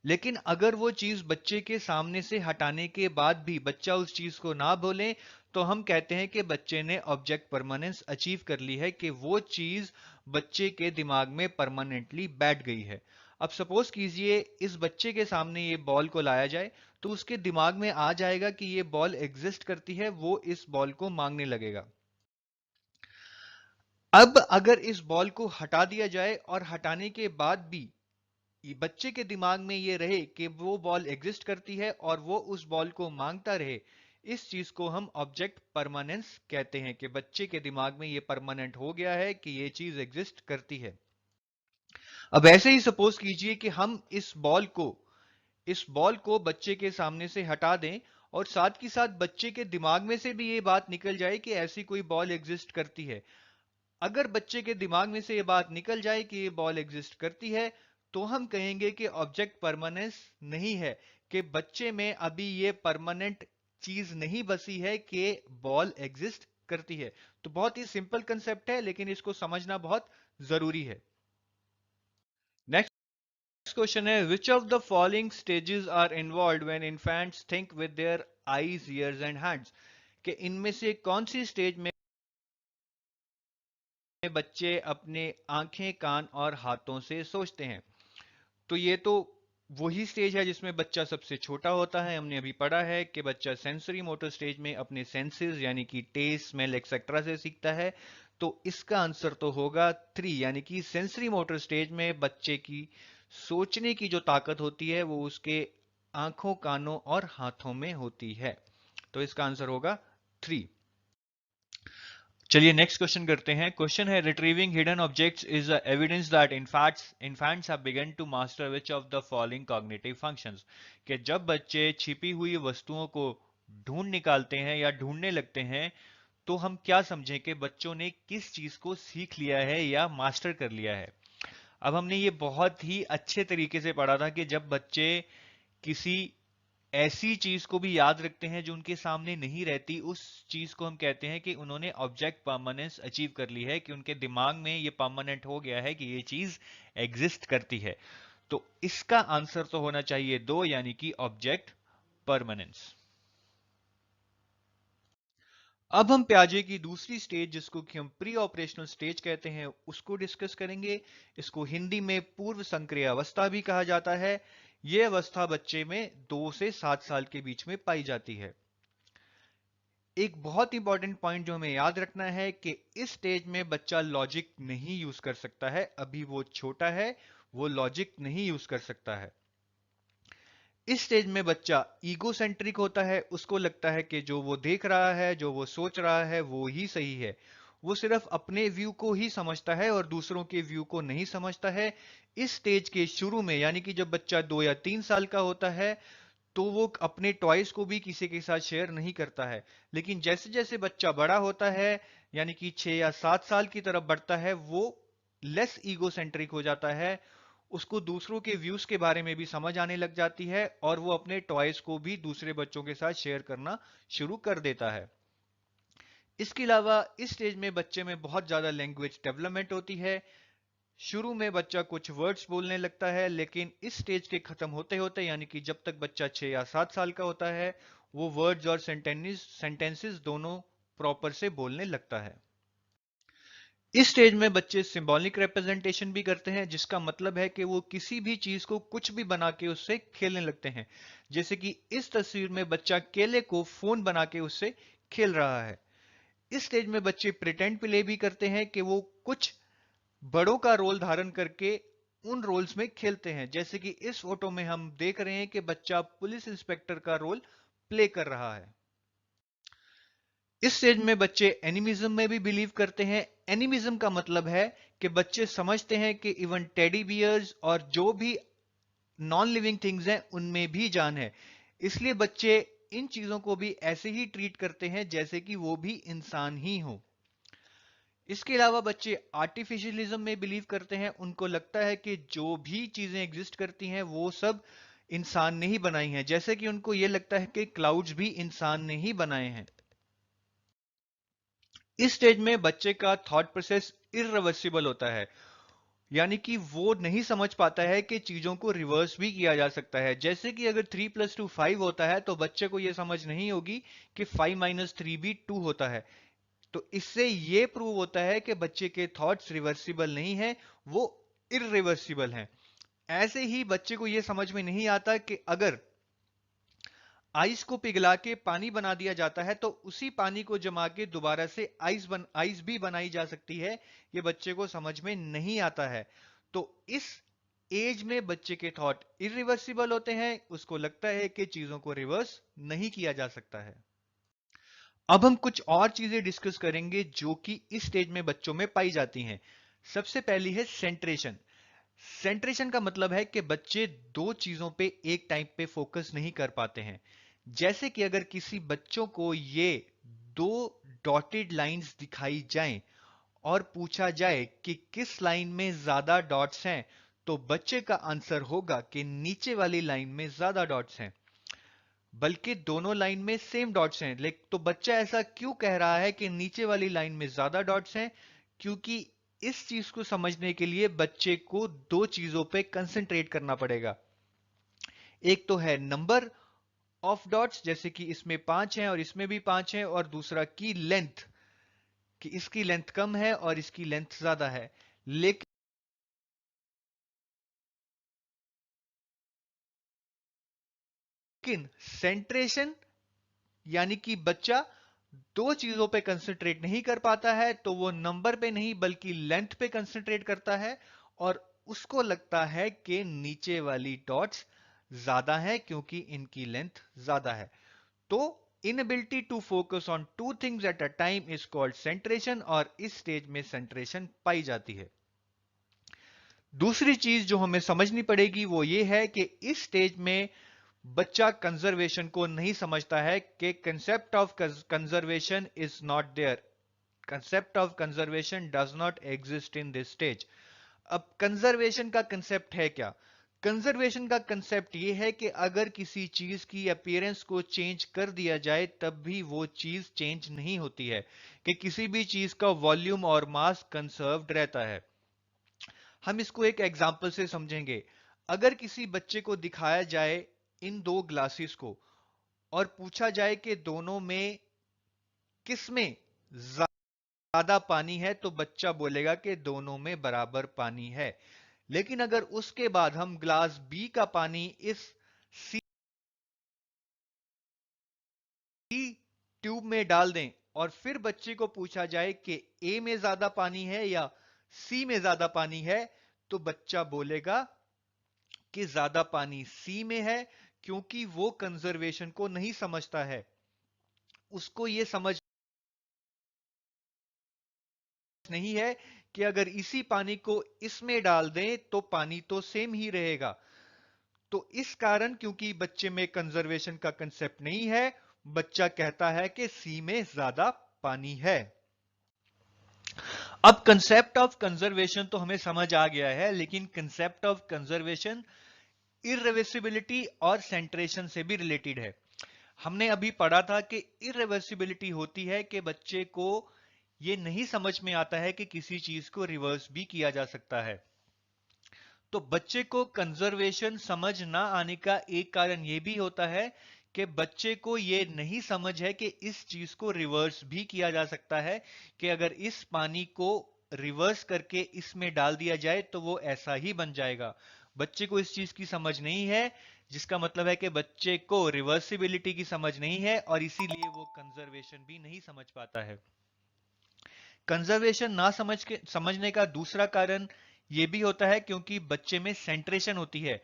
लेकिन अगर वो चीज बच्चे के सामने से हटाने के बाद भी बच्चा उस चीज को ना भूले तो हम कहते हैं कि बच्चे ने ऑब्जेक्ट परमानेंस अचीव कर ली है, कि वो चीज बच्चे के दिमाग में परमानेंटली बैठ गई है। अब सपोज कीजिए इस बच्चे के सामने ये बॉल को लाया जाए तो उसके दिमाग में आ जाएगा कि ये बॉल एग्जिस्ट करती है, वो इस बॉल को मांगने लगेगा। अब अगर इस बॉल को हटा दिया जाए और हटाने के बाद भी ये बच्चे के दिमाग में ये रहे कि वो बॉल एग्जिस्ट करती है और वो उस बॉल को मांगता रहे, इस चीज को हम ऑब्जेक्ट परमानेंस कहते हैं, कि बच्चे के दिमाग में ये परमानेंट हो गया है कि ये चीज एग्जिस्ट करती है। अब ऐसे ही सपोज कीजिए कि हम इस बॉल को बच्चे के सामने से हटा दें और साथ ही साथ बच्चे के दिमाग में से भी ये बात निकल जाए कि ऐसी कोई बॉल एग्जिस्ट करती है। अगर बच्चे के दिमाग में से ये बात निकल जाए कि ये बॉल एग्जिस्ट करती है तो हम कहेंगे कि ऑब्जेक्ट परमानेंस नहीं है, कि बच्चे में अभी ये परमानेंट चीज नहीं बसी है कि बॉल एग्जिस्ट करती है। तो बहुत ही सिंपल कंसेप्ट है लेकिन इसको समझना बहुत जरूरी है। नेक्स्ट क्वेश्चन है, which of the following stages are involve when infants think with their eyes, ears and hands? कि इनमें से कौन सी स्टेज में बच्चे अपने आंखें, कान और हाथों से सोचते हैं? तो ये तो वही स्टेज है जिसमें बच्चा सबसे छोटा होता है। हमने अभी पढ़ा है कि बच्चा सेंसरी मोटर स्टेज में अपने सेंसेस यानी कि टेस्ट, स्मेल एक्सेट्रा से सीखता है। तो इसका आंसर तो होगा 3, यानी कि सेंसरी मोटर स्टेज में बच्चे की सोचने की जो ताकत होती है वो उसके आंखों, कानों और हाथों में होती है। तो इसका आंसर होगा 3। चलिए नेक्स्ट क्वेश्चन करते हैं। क्वेश्चन है, retrieving hidden objects is evidence that infants have begun to master which of the following cognitive functions? कि जब बच्चे छिपी हुई वस्तुओं को ढूंढ निकालते हैं या ढूंढने लगते हैं तो हम क्या समझें कि बच्चों ने किस चीज को सीख लिया है या मास्टर कर लिया है? अब हमने ये बहुत ही अच्छे तरीके से पढ़ा था कि जब बच्चे किसी ऐसी चीज को भी याद रखते हैं जो उनके सामने नहीं रहती, उस चीज को हम कहते हैं कि उन्होंने ऑब्जेक्ट परमानेंस अचीव कर ली है, कि उनके दिमाग में ये परमानेंट हो गया है कि ये चीज एग्जिस्ट करती है। तो इसका आंसर तो होना चाहिए दो, यानी कि ऑब्जेक्ट परमानेंस। अब हम प्याजे की दूसरी स्टेज, जिसको कि हम प्री ऑपरेशनल स्टेज कहते हैं, उसको डिस्कस करेंगे। इसको हिंदी में पूर्व संक्रिय अवस्था भी कहा जाता है। यह अवस्था बच्चे में 2 से 7 साल के बीच में पाई जाती है। एक बहुत इंपॉर्टेंट पॉइंट जो हमें याद रखना है कि इस स्टेज में बच्चा लॉजिक नहीं यूज कर सकता है। अभी वो छोटा है, वो लॉजिक नहीं यूज कर सकता है। इस स्टेज में बच्चा ईगो सेंट्रिक होता है। उसको लगता है कि जो वो देख रहा है, जो वो सोच रहा है, वो ही सही है। वो सिर्फ अपने व्यू को ही समझता है और दूसरों के व्यू को नहीं समझता है। इस स्टेज के शुरू में, यानी कि जब बच्चा 2 या 3 साल का होता है, तो वो अपने टॉयज को भी किसी के साथ शेयर नहीं करता है। लेकिन जैसे जैसे बच्चा बड़ा होता है, यानी कि 6 या 7 साल की तरफ बढ़ता है, वो लेस ईगो सेंट्रिक हो जाता है। उसको दूसरों के व्यूज के बारे में भी समझ आने लग जाती है और वो अपने टॉयज को भी दूसरे बच्चों के साथ शेयर करना शुरू कर देता है। इसके अलावा इस स्टेज में बच्चे में बहुत ज्यादा लैंग्वेज डेवलपमेंट होती है। शुरू में बच्चा कुछ वर्ड्स बोलने लगता है, लेकिन इस स्टेज के खत्म होते होते, यानी कि जब तक बच्चा 6 या 7 साल का होता है, वो वर्ड्स और सेंटेंसेस दोनों प्रॉपर से बोलने लगता है। इस स्टेज में बच्चे सिंबॉलिक रिप्रेजेंटेशन भी करते हैं, जिसका मतलब है कि वो किसी भी चीज को कुछ भी बना के उससे खेलने लगते हैं। जैसे कि इस तस्वीर में बच्चा केले को फोन बना के उससे खेल रहा है। इस स्टेज में बच्चे प्रिटेंड प्ले भी करते हैं कि वो कुछ बड़ों का रोल धारण करके उन रोल्स में खेलते हैं। जैसे कि इस फोटो में हम देख रहे हैं कि बच्चा पुलिस इंस्पेक्टर का रोल प्ले कर रहा है। इस स्टेज में बच्चे एनिमिज्म में भी बिलीव करते हैं। एनिमिज्म का मतलब है कि बच्चे समझते हैं कि इवन टेडी बियर्स और जो भी नॉन लिविंग थिंग्स हैं, उनमें भी जान है। इसलिए बच्चे इन चीजों को भी ऐसे ही ट्रीट करते हैं जैसे कि वो भी इंसान ही हो। इसके अलावा बच्चे आर्टिफिशियलिज्म में बिलीव करते हैं। उनको लगता है कि जो भी चीजें एग्जिस्ट करती हैं, वो सब इंसान ने ही बनाई हैं। जैसे कि उनको यह लगता है कि क्लाउड्स भी इंसान ने ही बनाए हैं। इस स्टेज में बच्चे का थॉट प्रोसेस इरिवर्सिबल होता है, यानी कि वो नहीं समझ पाता है कि चीजों को रिवर्स भी किया जा सकता है। जैसे कि अगर 3+2 5 होता है, तो बच्चे को यह समझ नहीं होगी कि 5-3 भी 2 होता है। तो इससे यह प्रूव होता है कि बच्चे के थॉट्स रिवर्सिबल नहीं है, वो इरिवर्सिबल हैं। ऐसे ही बच्चे को यह समझ में नहीं आता कि अगर आइस को पिघला के पानी बना दिया जाता है, तो उसी पानी को जमा के दोबारा से आइस भी बनाई जा सकती है। यह बच्चे को समझ में नहीं आता है। तो इस एज में बच्चे के थॉट इरिवर्सिबल होते हैं। उसको लगता है कि चीजों को रिवर्स नहीं किया जा सकता है। अब हम कुछ और चीजें डिस्कस करेंगे जो कि इस स्टेज में बच्चों में पाई जाती हैं। सबसे पहली है सेंट्रेशन। सेंट्रेशन का मतलब है कि बच्चे दो चीजों पे एक टाइम पे फोकस नहीं कर पाते हैं। जैसे कि अगर किसी बच्चों को ये दो डॉटेड लाइंस दिखाई जाएं और पूछा जाए कि किस लाइन में ज्यादा डॉट्स हैं, तो बच्चे का आंसर होगा कि नीचे वाली लाइन में ज्यादा डॉट्स हैं। बल्कि दोनों लाइन में सेम डॉट्स हैं। लेकिन तो बच्चा ऐसा क्यों कह रहा है कि नीचे वाली लाइन में ज्यादा डॉट्स हैं? क्योंकि इस चीज को समझने के लिए बच्चे को दो चीजों पे कंसंट्रेट करना पड़ेगा। एक तो है नंबर ऑफ डॉट्स, जैसे कि इसमें 5 हैं और इसमें भी 5 हैं, और दूसरा की लेंथ, कि इसकी लेंथ कम है और इसकी लेंथ ज्यादा है। लेकिन सेंट्रेशन, यानी कि बच्चा दो चीजों पे कंसंट्रेट नहीं कर पाता है, तो वो नंबर पे नहीं बल्कि लेंथ पे कंसंट्रेट करता है, और उसको लगता है कि नीचे वाली डॉट्स ज्यादा है क्योंकि इनकी लेंथ ज्यादा है। तो inability to focus on two things at a time is called centration, और इस स्टेज में सेंट्रेशन पाई जाती है। दूसरी चीज जो हमें समझनी पड़ेगी वो ये है कि इस स्टेज में बच्चा कंजर्वेशन को नहीं समझता है, कि concept of conservation is not there. Concept of conservation does not exist in this stage. अब कंजर्वेशन का कंसेप्ट है क्या? कंजर्वेशन का कंसेप्ट ये है कि अगर किसी चीज की अपीयरेंस को चेंज कर दिया जाए तब भी वो चीज चेंज नहीं होती है, कि किसी भी चीज का वॉल्यूम और मास कंजर्व्ड रहता है। हम इसको एक एग्जाम्पल से समझेंगे। अगर किसी बच्चे को दिखाया जाए इन दो ग्लासेस को और पूछा जाए कि दोनों में किसमें ज्यादा पानी है, तो बच्चा बोलेगा कि दोनों में बराबर पानी है। लेकिन अगर उसके बाद हम ग्लास बी का पानी इस सी ट्यूब में डाल दें और फिर बच्चे को पूछा जाए कि ए में ज्यादा पानी है या सी में ज्यादा पानी है, तो बच्चा बोलेगा कि ज्यादा पानी सी में है, क्योंकि वो कंजर्वेशन को नहीं समझता है। उसको ये समझ नहीं है कि अगर इसी पानी को इसमें डाल दें तो पानी तो सेम ही रहेगा। तो इस कारण, क्योंकि बच्चे में कंजर्वेशन का कंसेप्ट नहीं है, बच्चा कहता है कि सी में ज्यादा पानी है। अब कंसेप्ट ऑफ कंजर्वेशन तो हमें समझ आ गया है, लेकिन कंसेप्ट ऑफ कंजर्वेशन इररिवर्सिबिलिटी और सेंट्रेशन से भी रिलेटेड है। हमने अभी पढ़ा था कि इररिवर्सिबिलिटी होती है कि बच्चे को यह नहीं समझ में आता है कि किसी चीज को रिवर्स भी किया जा सकता है। तो बच्चे को कंजर्वेशन समझ ना आने का एक कारण यह भी होता है कि बच्चे को यह नहीं समझ है कि इस चीज को रिवर्स भी किया जा सकता है, कि अगर इस पानी को रिवर्स करके इसमें डाल दिया जाए तो वो ऐसा ही बन जाएगा। बच्चे को इस चीज की समझ नहीं है, जिसका मतलब है कि बच्चे को रिवर्सिबिलिटी की समझ नहीं है और इसीलिए वो कंजर्वेशन भी नहीं समझ पाता है। कंजर्वेशन ना समझने का दूसरा कारण यह भी होता है क्योंकि बच्चे में सेंट्रेशन होती है,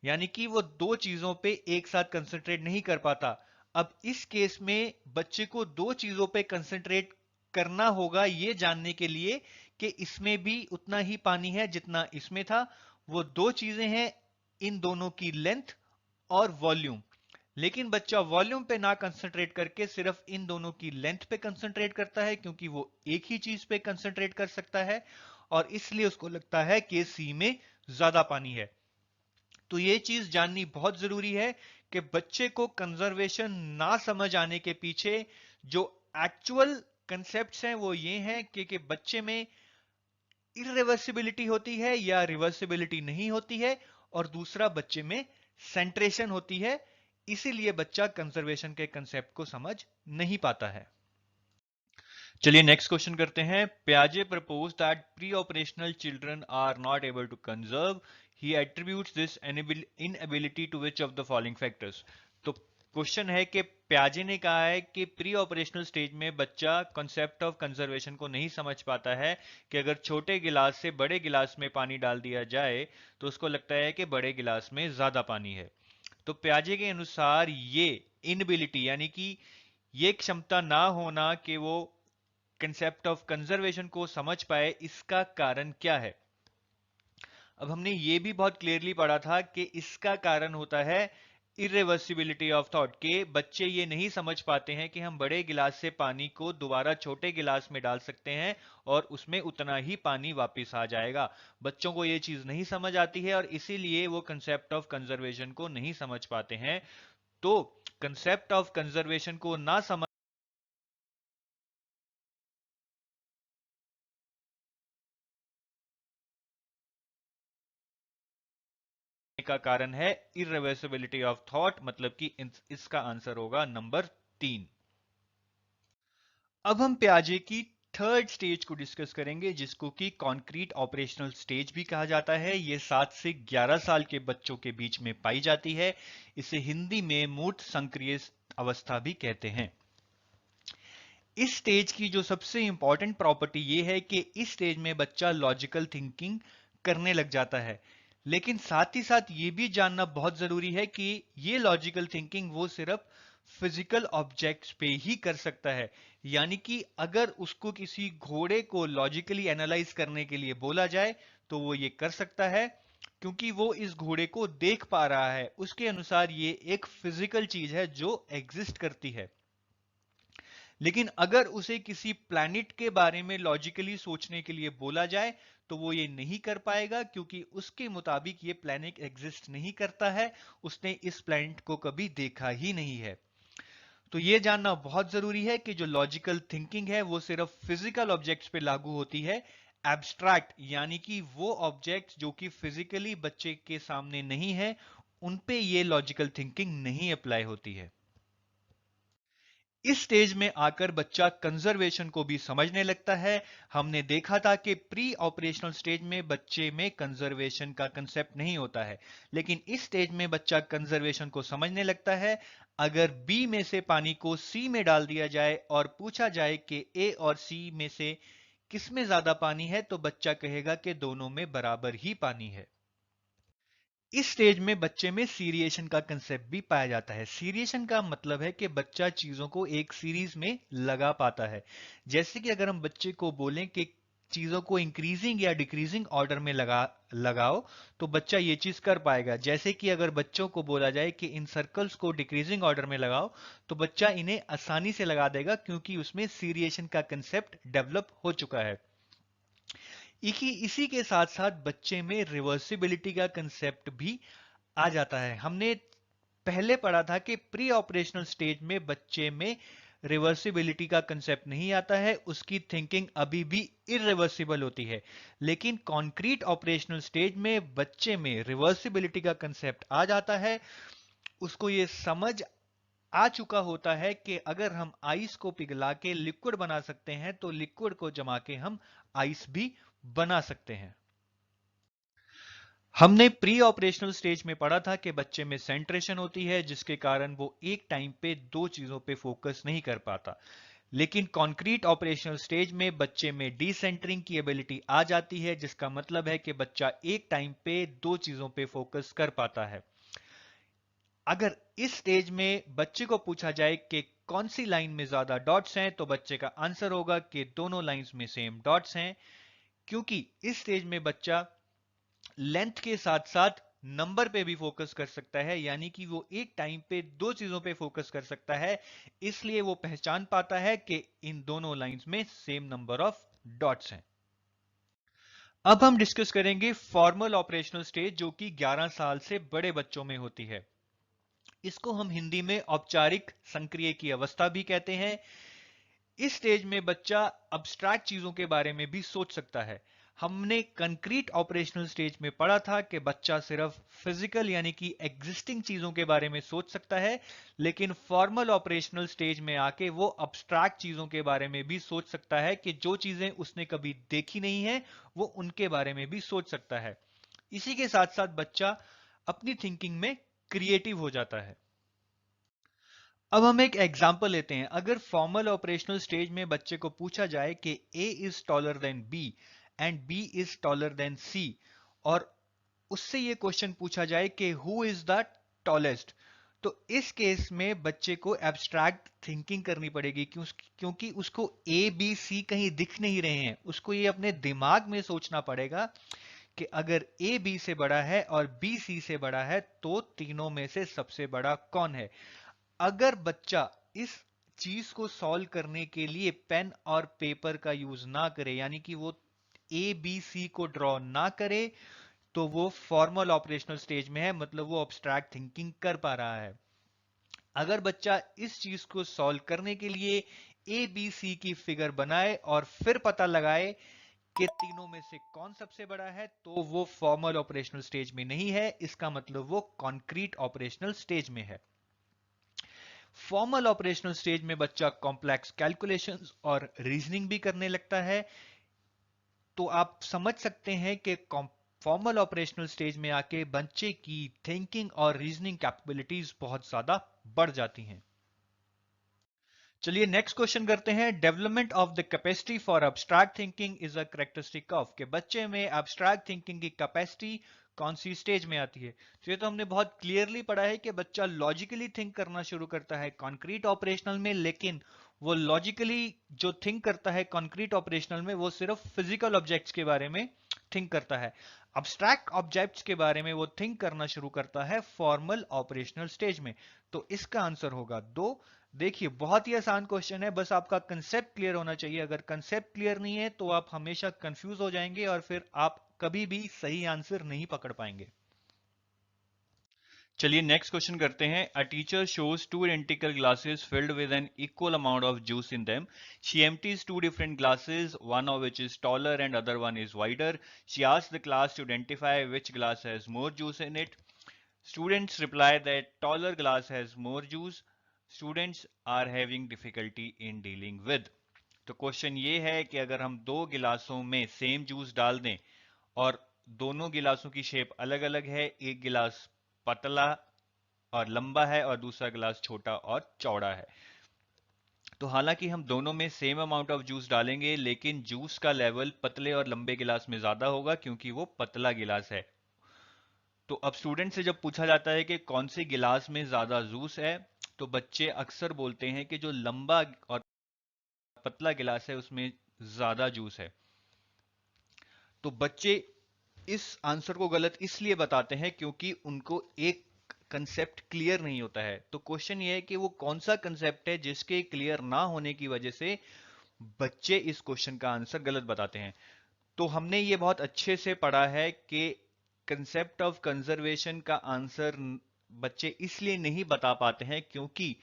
यानी कि वो दो चीजों पे एक साथ कंसंट्रेट नहीं कर पाता। अब इस केस में बच्चे को दो चीजों पे कंसंट्रेट करना होगा ये जानने के लिए कि इसमें भी उतना ही पानी है जितना इसमें था। वो दो चीजें हैं, इन दोनों की लेंथ और वॉल्यूम। लेकिन बच्चा वॉल्यूम पे ना कंसंट्रेट करके सिर्फ इन दोनों की लेंथ पे कंसंट्रेट करता है, क्योंकि वो एक ही चीज पे कंसंट्रेट कर सकता है और इसलिए उसको लगता है कि सी में ज्यादा पानी है। तो ये चीज जाननी बहुत जरूरी है कि बच्चे को कंजर्वेशन ना समझ आने के पीछे जो एक्चुअल कंसेप्ट्स हैं वो ये हैं कि बच्चे में इररिवर्सिबिलिटी होती है या रिवर्सिबिलिटी नहीं होती है, और दूसरा बच्चे में सेंट्रेशन होती है। इसीलिए बच्चा कंजर्वेशन के कंसेप्ट को समझ नहीं पाता है। चलिए नेक्स्ट क्वेश्चन करते हैं। प्याजे propose that pre operational children are not able to conserve. He attributes this inability to which of the following factors. तो क्वेश्चन है कि प्याजे ने कहा है कि प्री ऑपरेशनल स्टेज में बच्चा कॉन्सेप्ट ऑफ कंजर्वेशन को नहीं समझ पाता है, कि अगर छोटे गिलास से बड़े गिलास में पानी डाल दिया जाए तो उसको लगता है कि बड़े गिलास में ज्यादा पानी है। तो प्याजे के अनुसार ये इनबिलिटी यानी कि ये क्षमता ना होना कि वो कंसेप्ट ऑफ कंजर्वेशन को समझ पाए, इसका कारण क्या है? अब हमने ये भी बहुत क्लियरली पढ़ा था कि इसका कारण होता है इरिवर्सिबिलिटी ऑफ थॉट, के बच्चे ये नहीं समझ पाते हैं कि हम बड़े गिलास से पानी को दोबारा छोटे गिलास में डाल सकते हैं और उसमें उतना ही पानी वापस आ जाएगा। बच्चों को ये चीज नहीं समझ आती है और इसीलिए वो कंसेप्ट ऑफ कंजर्वेशन को नहीं समझ पाते हैं। तो कंसेप्ट ऑफ कंजर्वेशन को ना समझ का कारण है इरिवर्सिबिलिटी ऑफ थॉट, मतलब कि इसका आंसर होगा नंबर 3। अब हम प्याजे की थर्ड स्टेज को डिस्कस करेंगे, जिसको कि कॉन्क्रीट ऑपरेशनल स्टेज भी कहा जाता है। यह 7 से 11 साल के बच्चों के बीच में पाई जाती है। इसे हिंदी में मूर्त संक्रिय अवस्था भी कहते हैं। इस स्टेज की जो सबसे इंपॉर्टेंट प्रॉपर्टी ये है कि इस स्टेज में बच्चा लॉजिकल थिंकिंग करने लग जाता है। लेकिन साथ ही साथ ये भी जानना बहुत जरूरी है कि ये लॉजिकल थिंकिंग वो सिर्फ फिजिकल ऑब्जेक्ट्स पे ही कर सकता है। यानी कि अगर उसको किसी घोड़े को लॉजिकली एनालाइज करने के लिए बोला जाए तो वो ये कर सकता है, क्योंकि वो इस घोड़े को देख पा रहा है। उसके अनुसार ये एक फिजिकल चीज है जो एग्जिस्ट करती है। लेकिन अगर उसे किसी प्लैनेट के बारे में लॉजिकली सोचने के लिए बोला जाए तो वो ये नहीं कर पाएगा, क्योंकि उसके मुताबिक ये प्लैनेट एग्जिस्ट नहीं करता है, उसने इस प्लैनेट को कभी देखा ही नहीं है। तो ये जानना बहुत जरूरी है कि जो लॉजिकल थिंकिंग है वो सिर्फ फिजिकल ऑब्जेक्ट्स पे लागू होती है। एब्स्ट्रैक्ट यानी कि वो ऑब्जेक्ट्स जो कि फिजिकली बच्चे के सामने नहीं है, उन पे ये लॉजिकल थिंकिंग नहीं अप्लाई होती है। इस स्टेज में आकर बच्चा कंजर्वेशन को भी समझने लगता है। हमने देखा था कि प्री ऑपरेशनल स्टेज में बच्चे में कंजर्वेशन का कंसेप्ट नहीं होता है, लेकिन इस स्टेज में बच्चा कंजर्वेशन को समझने लगता है। अगर बी में से पानी को सी में डाल दिया जाए और पूछा जाए कि ए और सी में से किसमें ज्यादा पानी है, तो बच्चा कहेगा कि दोनों में बराबर ही पानी है। इस स्टेज में बच्चे में सीरिएशन का कंसेप्ट भी पाया जाता है। सीरिएशन का मतलब है कि बच्चा चीजों को एक सीरीज में लगा पाता है। जैसे कि अगर हम बच्चे को बोलें कि चीजों को इंक्रीजिंग या डिक्रीजिंग ऑर्डर में लगाओ, तो बच्चा ये चीज कर पाएगा। जैसे कि अगर बच्चों को बोला जाए कि इन सर्कल्स को डिक्रीजिंग ऑर्डर में लगाओ, तो बच्चा इन्हें आसानी से लगा देगा, क्योंकि उसमें सीरिएशन का कंसेप्ट डेवलप हो चुका है। इसी के साथ साथ बच्चे में रिवर्सिबिलिटी का कंसेप्ट भी आ जाता है। हमने पहले पढ़ा था कि प्री ऑपरेशनल स्टेज में बच्चे में रिवर्सिबिलिटी का कंसेप्ट नहीं आता है, उसकी थिंकिंग अभी भी इरिवर्सिबल होती है। लेकिन कॉन्क्रीट ऑपरेशनल स्टेज में बच्चे में रिवर्सिबिलिटी का कंसेप्ट आ जाता है। उसको ये समझ आ चुका होता है कि अगर हम आइस को पिघला के लिक्विड बना सकते हैं, तो लिक्विड को जमा के हम आइस भी बना सकते हैं। हमने प्री ऑपरेशनल स्टेज में पढ़ा था कि बच्चे में सेंट्रेशन होती है, जिसके कारण वो एक टाइम पे दो चीजों पे फोकस नहीं कर पाता। लेकिन कॉन्क्रीट ऑपरेशनल स्टेज में बच्चे में डिसेंटरिंग की एबिलिटी आ जाती है, जिसका मतलब है कि बच्चा एक टाइम पे दो चीजों पे फोकस कर पाता है। अगर इस स्टेज में बच्चे को पूछा जाए कि कौन सी लाइन में ज्यादा डॉट्स हैं, तो बच्चे का आंसर होगा कि दोनों लाइंस में सेम डॉट्स हैं, क्योंकि इस स्टेज में बच्चा लेंथ के साथ साथ नंबर पे भी फोकस कर सकता है, यानी कि वो एक टाइम पे दो चीजों पे फोकस कर सकता है। इसलिए वो पहचान पाता है कि इन दोनों लाइंस में सेम नंबर ऑफ डॉट्स हैं। अब हम डिस्कस करेंगे फॉर्मल ऑपरेशनल स्टेज, जो कि 11 साल से बड़े बच्चों में होती है। इसको हम हिंदी में औपचारिक संक्रिय की अवस्था भी कहते हैं। इस स्टेज में बच्चा अब्स्ट्रैक्ट चीजों के बारे में भी सोच सकता है। हमने कंक्रीट ऑपरेशनल स्टेज में पढ़ा था कि बच्चा सिर्फ फिजिकल यानी कि एग्जिस्टिंग चीजों के बारे में सोच सकता है, लेकिन फॉर्मल ऑपरेशनल स्टेज में आके वो अब्स्ट्रैक्ट चीजों के बारे में भी सोच सकता है, कि जो चीजें उसने कभी देखी नहीं है वो उनके बारे में भी सोच सकता है। इसी के साथ साथ बच्चा अपनी थिंकिंग में क्रिएटिव हो जाता है। अब हम एक एग्जाम्पल लेते हैं। अगर फॉर्मल ऑपरेशनल स्टेज में बच्चे को पूछा जाए कि A is taller than B and B is taller than C, और उससे ये क्वेश्चन पूछा जाए कि हु इज द टॉलेस्ट, तो इस केस में बच्चे को एब्स्ट्रैक्ट थिंकिंग करनी पड़ेगी, क्योंकि उसको ए बी सी कहीं दिख नहीं रहे हैं। उसको ये अपने दिमाग में सोचना पड़ेगा कि अगर ए बी से बड़ा है और बी सी से बड़ा है, तो तीनों में से सबसे बड़ा कौन है। अगर बच्चा इस चीज को सॉल्व करने के लिए पेन और पेपर का यूज ना करे, यानी कि वो ए बी सी को ड्रॉ ना करे, तो वो फॉर्मल ऑपरेशनल स्टेज में है, मतलब वो अब्स्ट्रैक्ट थिंकिंग कर पा रहा है। अगर बच्चा इस चीज को सॉल्व करने के लिए ए बी सी की फिगर बनाए और फिर पता लगाए कि तीनों में से कौन सबसे बड़ा है, तो वो फॉर्मल ऑपरेशनल स्टेज में नहीं है। इसका मतलब वो कॉन्क्रीट ऑपरेशनल स्टेज में है। फॉर्मल ऑपरेशनल स्टेज में बच्चा कॉम्प्लेक्स कैलकुलेशंस और रीजनिंग भी करने लगता है। तो आप समझ सकते हैं कि फॉर्मल ऑपरेशनल स्टेज में आके बच्चे की थिंकिंग और रीजनिंग कैपेबिलिटीज बहुत ज्यादा बढ़ जाती हैं। चलिए नेक्स्ट क्वेश्चन करते हैं। Development of the capacity for abstract thinking is a characteristic of, के बच्चे में एब्स्ट्रैक्ट थिंकिंग की कैपेसिटी कौन सी स्टेज में आती है। तो ये तो हमने बहुत क्लियरली पढ़ा है कि बच्चा लॉजिकली थिंक करना शुरू करता है कॉन्क्रीट ऑपरेशनल में, लेकिन वो लॉजिकली जो थिंक करता है कॉन्क्रीट ऑपरेशनल में, वो सिर्फ फिजिकल ऑब्जेक्ट्स के बारे में थिंक करता है। अब्स्ट्रैक्ट ऑब्जेक्ट्स के बारे में वो थिंक करना शुरू करता है फॉर्मल ऑपरेशनल स्टेज में। तो इसका आंसर होगा 2। देखिए बहुत ही आसान क्वेश्चन है, बस आपका कंसेप्ट क्लियर होना चाहिए। अगर कंसेप्ट क्लियर नहीं है तो आप हमेशा कंफ्यूज हो जाएंगे और फिर आप कभी भी सही आंसर नहीं पकड़ पाएंगे। चलिए नेक्स्ट क्वेश्चन करते हैं। A teacher shows two identical glasses filled with an equal amount of juice in them. She empties two different glasses, one of which is taller and other one is wider. She asks the class to identify which glass has more juice in it. Students reply that taller glass has more juice. Students are having difficulty in dealing with. तो question ये है कि अगर हम दो गिलासों में same juice डाल दें और दोनों गिलासों की शेप अलग अलग है, एक गिलास पतला और लंबा है और दूसरा गिलास छोटा और चौड़ा है, तो हालांकि हम दोनों में सेम अमाउंट ऑफ जूस डालेंगे लेकिन जूस का लेवल पतले और लंबे गिलास में ज्यादा होगा क्योंकि वो पतला गिलास है। तो अब स्टूडेंट से जब पूछा जाता है कि कौन से गिलास में ज्यादा जूस है, तो बच्चे अक्सर बोलते हैं कि जो लंबा और पतला गिलास है उसमें ज्यादा जूस है। तो बच्चे इस आंसर को गलत इसलिए बताते हैं क्योंकि उनको एक कंसेप्ट क्लियर नहीं होता है। तो क्वेश्चन ये है कि वो कौन सा कंसेप्ट है जिसके क्लियर ना होने की वजह से बच्चे इस क्वेश्चन का आंसर गलत बताते हैं। तो हमने ये बहुत अच्छे से पढ़ा है कि कंसेप्ट ऑफ कंजर्वेशन का आंसर बच्चे इसलिए नहीं बता पाते हैं क्योंकि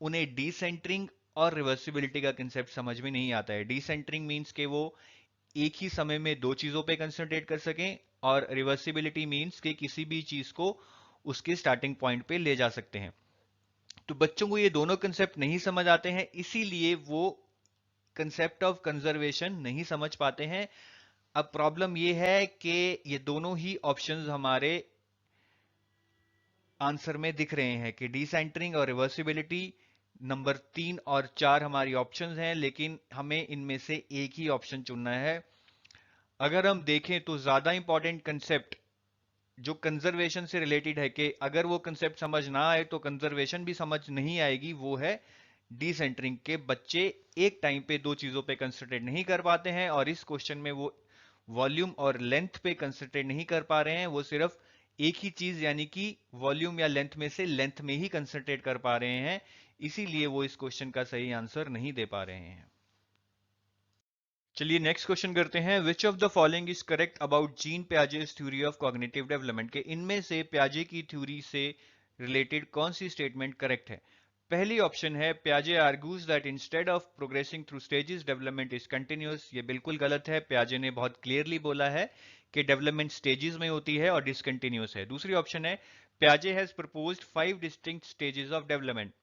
उन्हें डिसेंटरिंग और रिवर्सिबिलिटी का कंसेप्ट समझ में नहीं आता है। डिसेंटरिंग मींस कि वो एक ही समय में दो चीजों पे कंसंट्रेट कर सकें, और रिवर्सिबिलिटी मींस कि किसी भी चीज को उसके स्टार्टिंग पॉइंट पे ले जा सकते हैं। तो बच्चों को ये दोनों कंसेप्ट नहीं समझ आते हैं, इसीलिए वो कंसेप्ट ऑफ कंजर्वेशन नहीं समझ पाते हैं। अब प्रॉब्लम ये है कि ये दोनों ही ऑप्शंस हमारे आंसर में दिख रहे हैं कि डिसेंटरिंग और रिवर्सिबिलिटी नंबर 3 और 4 हमारी ऑप्शंस हैं, लेकिन हमें इनमें से एक ही ऑप्शन चुनना है। अगर हम देखें तो ज्यादा इंपॉर्टेंट कंसेप्ट जो कंजर्वेशन से रिलेटेड है, कि अगर वो कंसेप्ट समझ ना आए तो कंजर्वेशन भी समझ नहीं आएगी, वो है डिसेंटरिंग। के बच्चे एक टाइम पे दो चीजों पे कंसंट्रेट नहीं कर पाते हैं, और इस क्वेश्चन में वो वॉल्यूम और लेंथ पे कंसंट्रेट नहीं कर पा रहे हैं, वो सिर्फ एक ही चीज यानी कि वॉल्यूम या लेंथ में से लेंथ में ही कंसंट्रेट कर पा रहे हैं, इसीलिए वो इस क्वेश्चन का सही आंसर नहीं दे पा रहे हैं। चलिए नेक्स्ट क्वेश्चन करते हैं। विच of the following is correct about gene Piaget's theory of cognitive development, के इनमें से पियाजे की थ्योरी से रिलेटेड कौन सी स्टेटमेंट करेक्ट है। पहली ऑप्शन है पियाजे argues that instead of progressing through stages development is continuous. ये बिल्कुल गलत है। पियाजे ने बहुत क्लियरली बोला है कि डेवलपमेंट स्टेजेस में होती है और डिसकंटिन्यूअस है। दूसरी ऑप्शन है पियाजे has proposed 5 distinct stages of development.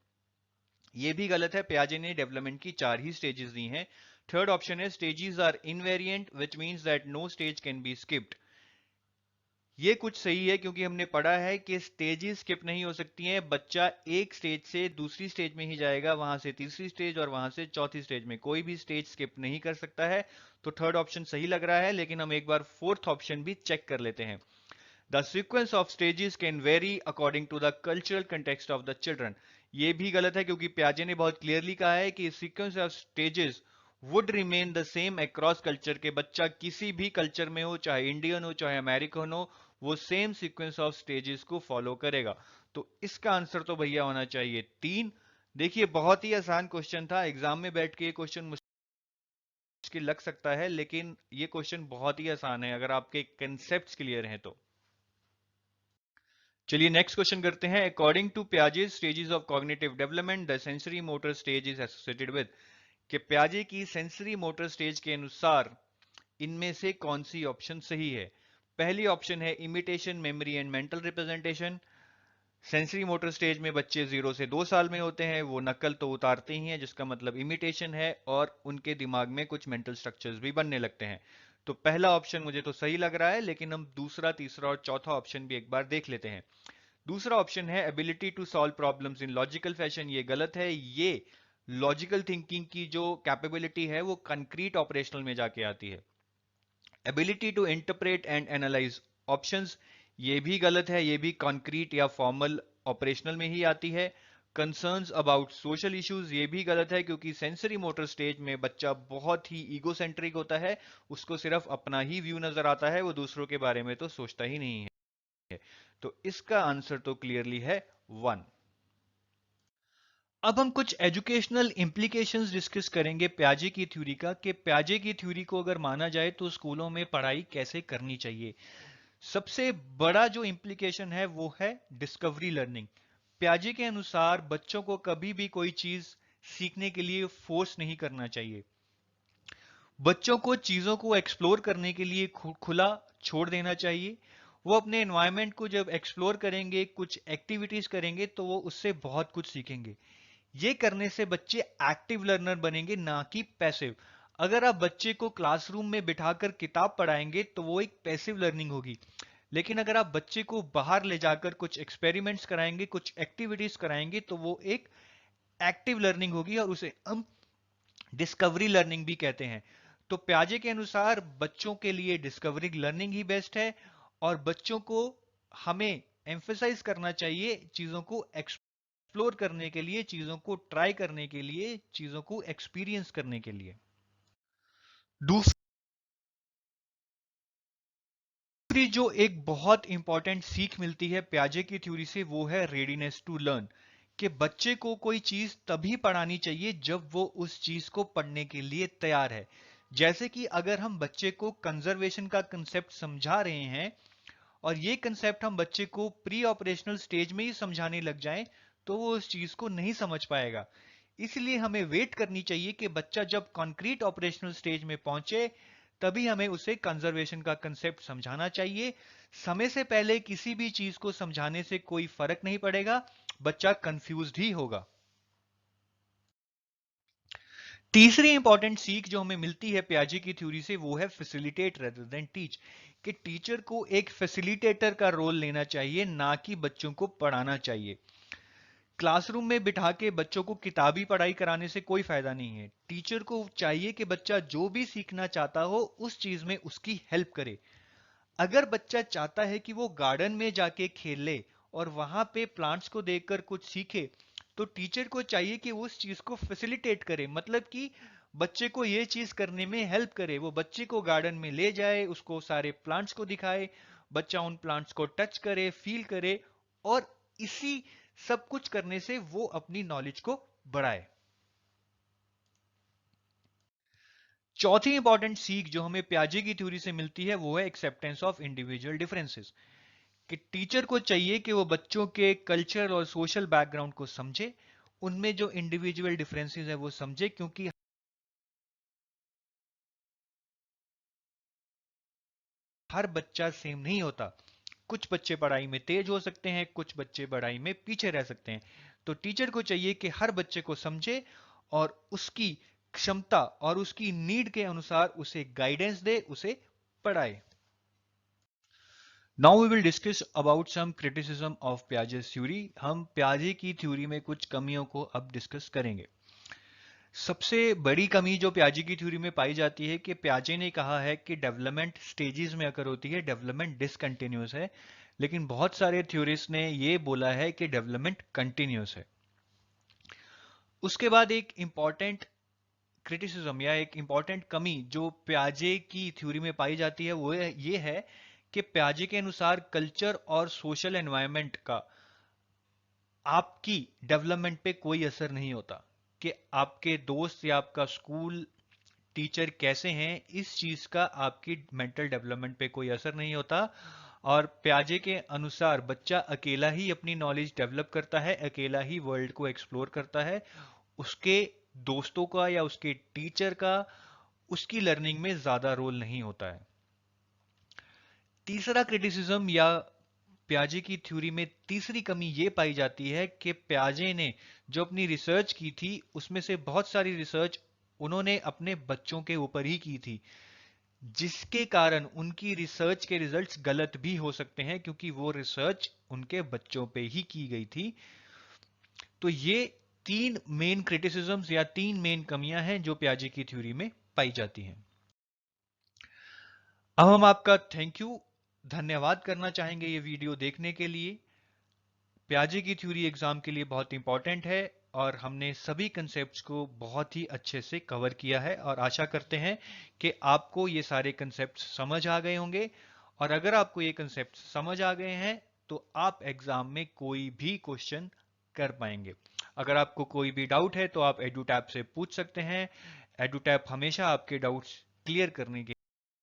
ये भी गलत है। पियाजे ने डेवलपमेंट की 4 ही स्टेजेस दी हैं। थर्ड ऑप्शन है stages are invariant which means that no stage can be skipped. ये कुछ सही है क्योंकि हमने पढ़ा है कि स्टेजेस स्किप नहीं हो सकती हैं। बच्चा एक स्टेज से दूसरी स्टेज में ही जाएगा, वहां से तीसरी स्टेज और वहां से चौथी स्टेज में, कोई भी स्टेज स्किप नहीं कर सकता है। तो थर्ड ऑप्शन सही लग रहा है, लेकिन हम एक बार फोर्थ ऑप्शन भी चेक कर लेते हैं। The sequence of stages can vary according to the cultural context of the children. ये भी गलत है क्योंकि पियाजे ने बहुत क्लियरली कहा है कि sequence of stages would remain the same across culture, के बच्चा किसी भी कल्चर में हो, चाहे इंडियन हो चाहे अमेरिकन हो, वो सेम सीक्वेंस ऑफ स्टेजेस को फॉलो करेगा। तो इसका आंसर तो भैया होना चाहिए 3। देखिए बहुत ही आसान क्वेश्चन था, एग्जाम में बैठ के ये क्वेश्चन मुश्किल लग सकता है, लेकिन ये क्वेश्चन बहुत ही आसान है अगर आपके कंसेप्ट क्लियर हैं तो। चलिए नेक्स्ट क्वेश्चन करते हैं। अकॉर्डिंग टू पियाजे stages of cognitive development the sensory motor stage is associated with, कि पियाजे की सेंसरी मोटर स्टेज के अनुसार इनमें से कौन सी ऑप्शन सही है। पहली ऑप्शन है imitation, memory and mental representation. Sensory motor stage में बच्चे 0 से 2 साल में होते हैं, वो नकल तो उतारते ही हैं, जिसका मतलब इमिटेशन है, और उनके दिमाग में कुछ मेंटल स्ट्रक्चर्स भी बनने लगते हैं। तो पहला ऑप्शन मुझे तो सही लग रहा है, लेकिन हम दूसरा, तीसरा और चौथा ऑप्शन भी एक बार देख लेते हैं। दूसरा ऑप्शन है ability to solve problems in logical fashion. ये गलत है। ये लॉजिकल थिंकिंग की जो कैपेबिलिटी है वो कंक्रीट ऑपरेशनल में जाके आती है। Ability to interpret and analyse options, ये भी गलत है। ये भी कॉन्क्रीट या फॉर्मल ऑपरेशनल में ही आती है। कंसर्न्स अबाउट सोशल इश्यूज, ये भी गलत है क्योंकि सेंसरी मोटर स्टेज में बच्चा बहुत ही ईगोसेंट्रिक होता है, उसको सिर्फ अपना ही व्यू नजर आता है, वो दूसरों के बारे में तो सोचता ही नहीं है। तो इसका आंसर तो क्लियरली है 1। अब हम कुछ एजुकेशनल इंप्लीकेशंस डिस्कस करेंगे प्याजे की थ्योरी का, कि प्याजे की थ्योरी को अगर माना जाए तो स्कूलों में पढ़ाई कैसे करनी चाहिए। सबसे बड़ा जो इंप्लीकेशन है वो है डिस्कवरी लर्निंग। प्याजे के अनुसार बच्चों को कभी भी कोई चीज सीखने के लिए फोर्स नहीं करना चाहिए। बच्चों को चीजों को एक्सप्लोर करने के लिए खुला छोड़ देना चाहिए। वो अपने एनवायरनमेंट को जब एक्सप्लोर करेंगे, कुछ एक्टिविटीज करेंगे, तो वो उससे बहुत कुछ सीखेंगे। ये करने से बच्चे एक्टिव लर्नर बनेंगे, ना कि पैसिव। अगर आप बच्चे को क्लासरूम में बिठाकर किताब पढ़ाएंगे तो वो एक पैसिव लर्निंग होगी। लेकिन अगर आप बच्चे को बाहर ले जाकर कुछ एक्सपेरिमेंट्स कराएंगे, कुछ एक्टिविटीज कराएंगे, तो वो एक एक्टिव लर्निंग होगी, और उसे हम डिस्कवरी लर्निंग भी कहते हैं। तो प्याजे के अनुसार बच्चों के लिए डिस्कवरी लर्निंग ही बेस्ट है, और बच्चों को हमें एम्फेसाइज करना चाहिए चीजों को एक्सप्लोर करने के लिए, चीजों को ट्राई करने के लिए, चीजों को एक्सपीरियंस करने के लिए। दूसरी जो एक बहुत इंपॉर्टेंट सीख मिलती है प्याजे की थ्योरी से, वो है रेडीनेस टू लर्न। कि बच्चे को कोई चीज तभी पढ़ानी चाहिए जब वो उस चीज को पढ़ने के लिए तैयार है। जैसे कि अगर हम बच्चे को कंजर्वेशन का कंसेप्ट समझा रहे हैं, और ये कंसेप्ट हम बच्चे को प्री ऑपरेशनल स्टेज में ही समझाने लग जाएं, तो वो उस चीज को नहीं समझ पाएगा। इसलिए हमें वेट करनी चाहिए कि बच्चा जब कॉन्क्रीट ऑपरेशनल स्टेज में पहुंचे, तभी हमें उसे कंजर्वेशन का कंसेप्ट समझाना चाहिए। समय से पहले किसी भी चीज को समझाने से कोई फर्क नहीं पड़ेगा, बच्चा कंफ्यूज्ड ही होगा। तीसरी इंपॉर्टेंट सीख जो हमें मिलती है प्याजे की थ्योरी से, वो है फैसिलिटेट रेदर देन टीच। कि टीचर को एक फैसिलिटेटर का रोल लेना चाहिए, ना कि बच्चों को पढ़ाना चाहिए। क्लासरूम में बिठा के बच्चों को किताबी पढ़ाई कराने से कोई फायदा नहीं है। टीचर को चाहिए कि बच्चा जो भी सीखना चाहता हो उस चीज में उसकी हेल्प करे। अगर बच्चा चाहता है कि वो गार्डन में जाके खेले और वहां पे प्लांट्स को देखकर कुछ सीखे, तो टीचर को चाहिए कि वो उस चीज को फैसिलिटेट करे, मतलब कि बच्चे को ये चीज करने में हेल्प करे। वो बच्चे को गार्डन में ले जाए, उसको सारे प्लांट्स को दिखाए, बच्चा उन प्लांट्स को टच करे, फील करे, और इसी सब कुछ करने से वो अपनी नॉलेज को बढ़ाए। चौथी इंपॉर्टेंट सीख जो हमें प्याजे की थ्योरी से मिलती है, वो है एक्सेप्टेंस ऑफ इंडिविजुअल डिफरेंसेस। कि टीचर को चाहिए कि वो बच्चों के कल्चर और सोशल बैकग्राउंड को समझे, उनमें जो इंडिविजुअल डिफरेंसेस है वो समझे, क्योंकि हर बच्चा सेम नहीं होता। कुछ बच्चे पढ़ाई में तेज हो सकते हैं, कुछ बच्चे पढ़ाई में पीछे रह सकते हैं। तो टीचर को चाहिए कि हर बच्चे को समझे और उसकी क्षमता और उसकी नीड के अनुसार उसे गाइडेंस दे, उसे पढ़ाए। Now we will discuss about some criticism of Piaget's theory. हम प्याजे की थ्योरी में कुछ कमियों को अब डिस्कस करेंगे। सबसे बड़ी कमी जो प्याजे की थ्योरी में पाई जाती है, कि प्याजे ने कहा है कि डेवलपमेंट स्टेजेस में अगर होती है, डेवलपमेंट डिसकंटिन्यूस है। लेकिन बहुत सारे थ्योरिस्ट ने ये बोला है कि डेवलपमेंट कंटिन्यूस है। उसके बाद एक इंपॉर्टेंट क्रिटिसिज्म या एक इंपॉर्टेंट कमी जो प्याजे की थ्योरी में पाई जाती है, वो ये है कि प्याजे के अनुसार कल्चर और सोशल एनवायरनमेंट का आपकी डेवलपमेंट पे कोई असर नहीं होता। कि आपके दोस्त या आपका स्कूल टीचर कैसे हैं, इस चीज का आपकी मेंटल डेवलपमेंट पे कोई असर नहीं होता। और प्याजे के अनुसार बच्चा अकेला ही अपनी नॉलेज डेवलप करता है, अकेला ही वर्ल्ड को एक्सप्लोर करता है। उसके दोस्तों का या उसके टीचर का उसकी लर्निंग में ज्यादा रोल नहीं होता है। तीसरा क्रिटिसिज्म या प्याजे की थ्योरी में तीसरी कमी ये पाई जाती है कि प्याजे ने जो अपनी रिसर्च की थी, उसमें से बहुत सारी रिसर्च उन्होंने अपने बच्चों के ऊपर ही की थी, जिसके कारण उनकी रिसर्च के रिजल्ट्स गलत भी हो सकते हैं, क्योंकि वो रिसर्च उनके बच्चों पे ही की गई थी। तो ये तीन मेन क्रिटिसिज्म्स या तीन मेन कमियां हैं जो प्याजे की थ्योरी में पाई जाती हैं। अब हम आपका थैंक यू, धन्यवाद करना चाहेंगे ये वीडियो देखने के लिए। प्याजे की थ्योरी एग्जाम के लिए बहुत इंपॉर्टेंट है और हमने सभी कंसेप्ट्स को बहुत ही अच्छे से कवर किया है और आशा करते हैं कि आपको ये सारे कंसेप्ट्स समझ आ गए होंगे। और अगर आपको ये कंसेप्ट्स समझ आ गए हैं तो आप एग्जाम में कोई भी क्वेश्चन कर पाएंगे। अगर आपको कोई भी डाउट है तो आप एडुटैप से पूछ सकते हैं। एडुटैप हमेशा आपके डाउट्स क्लियर करने के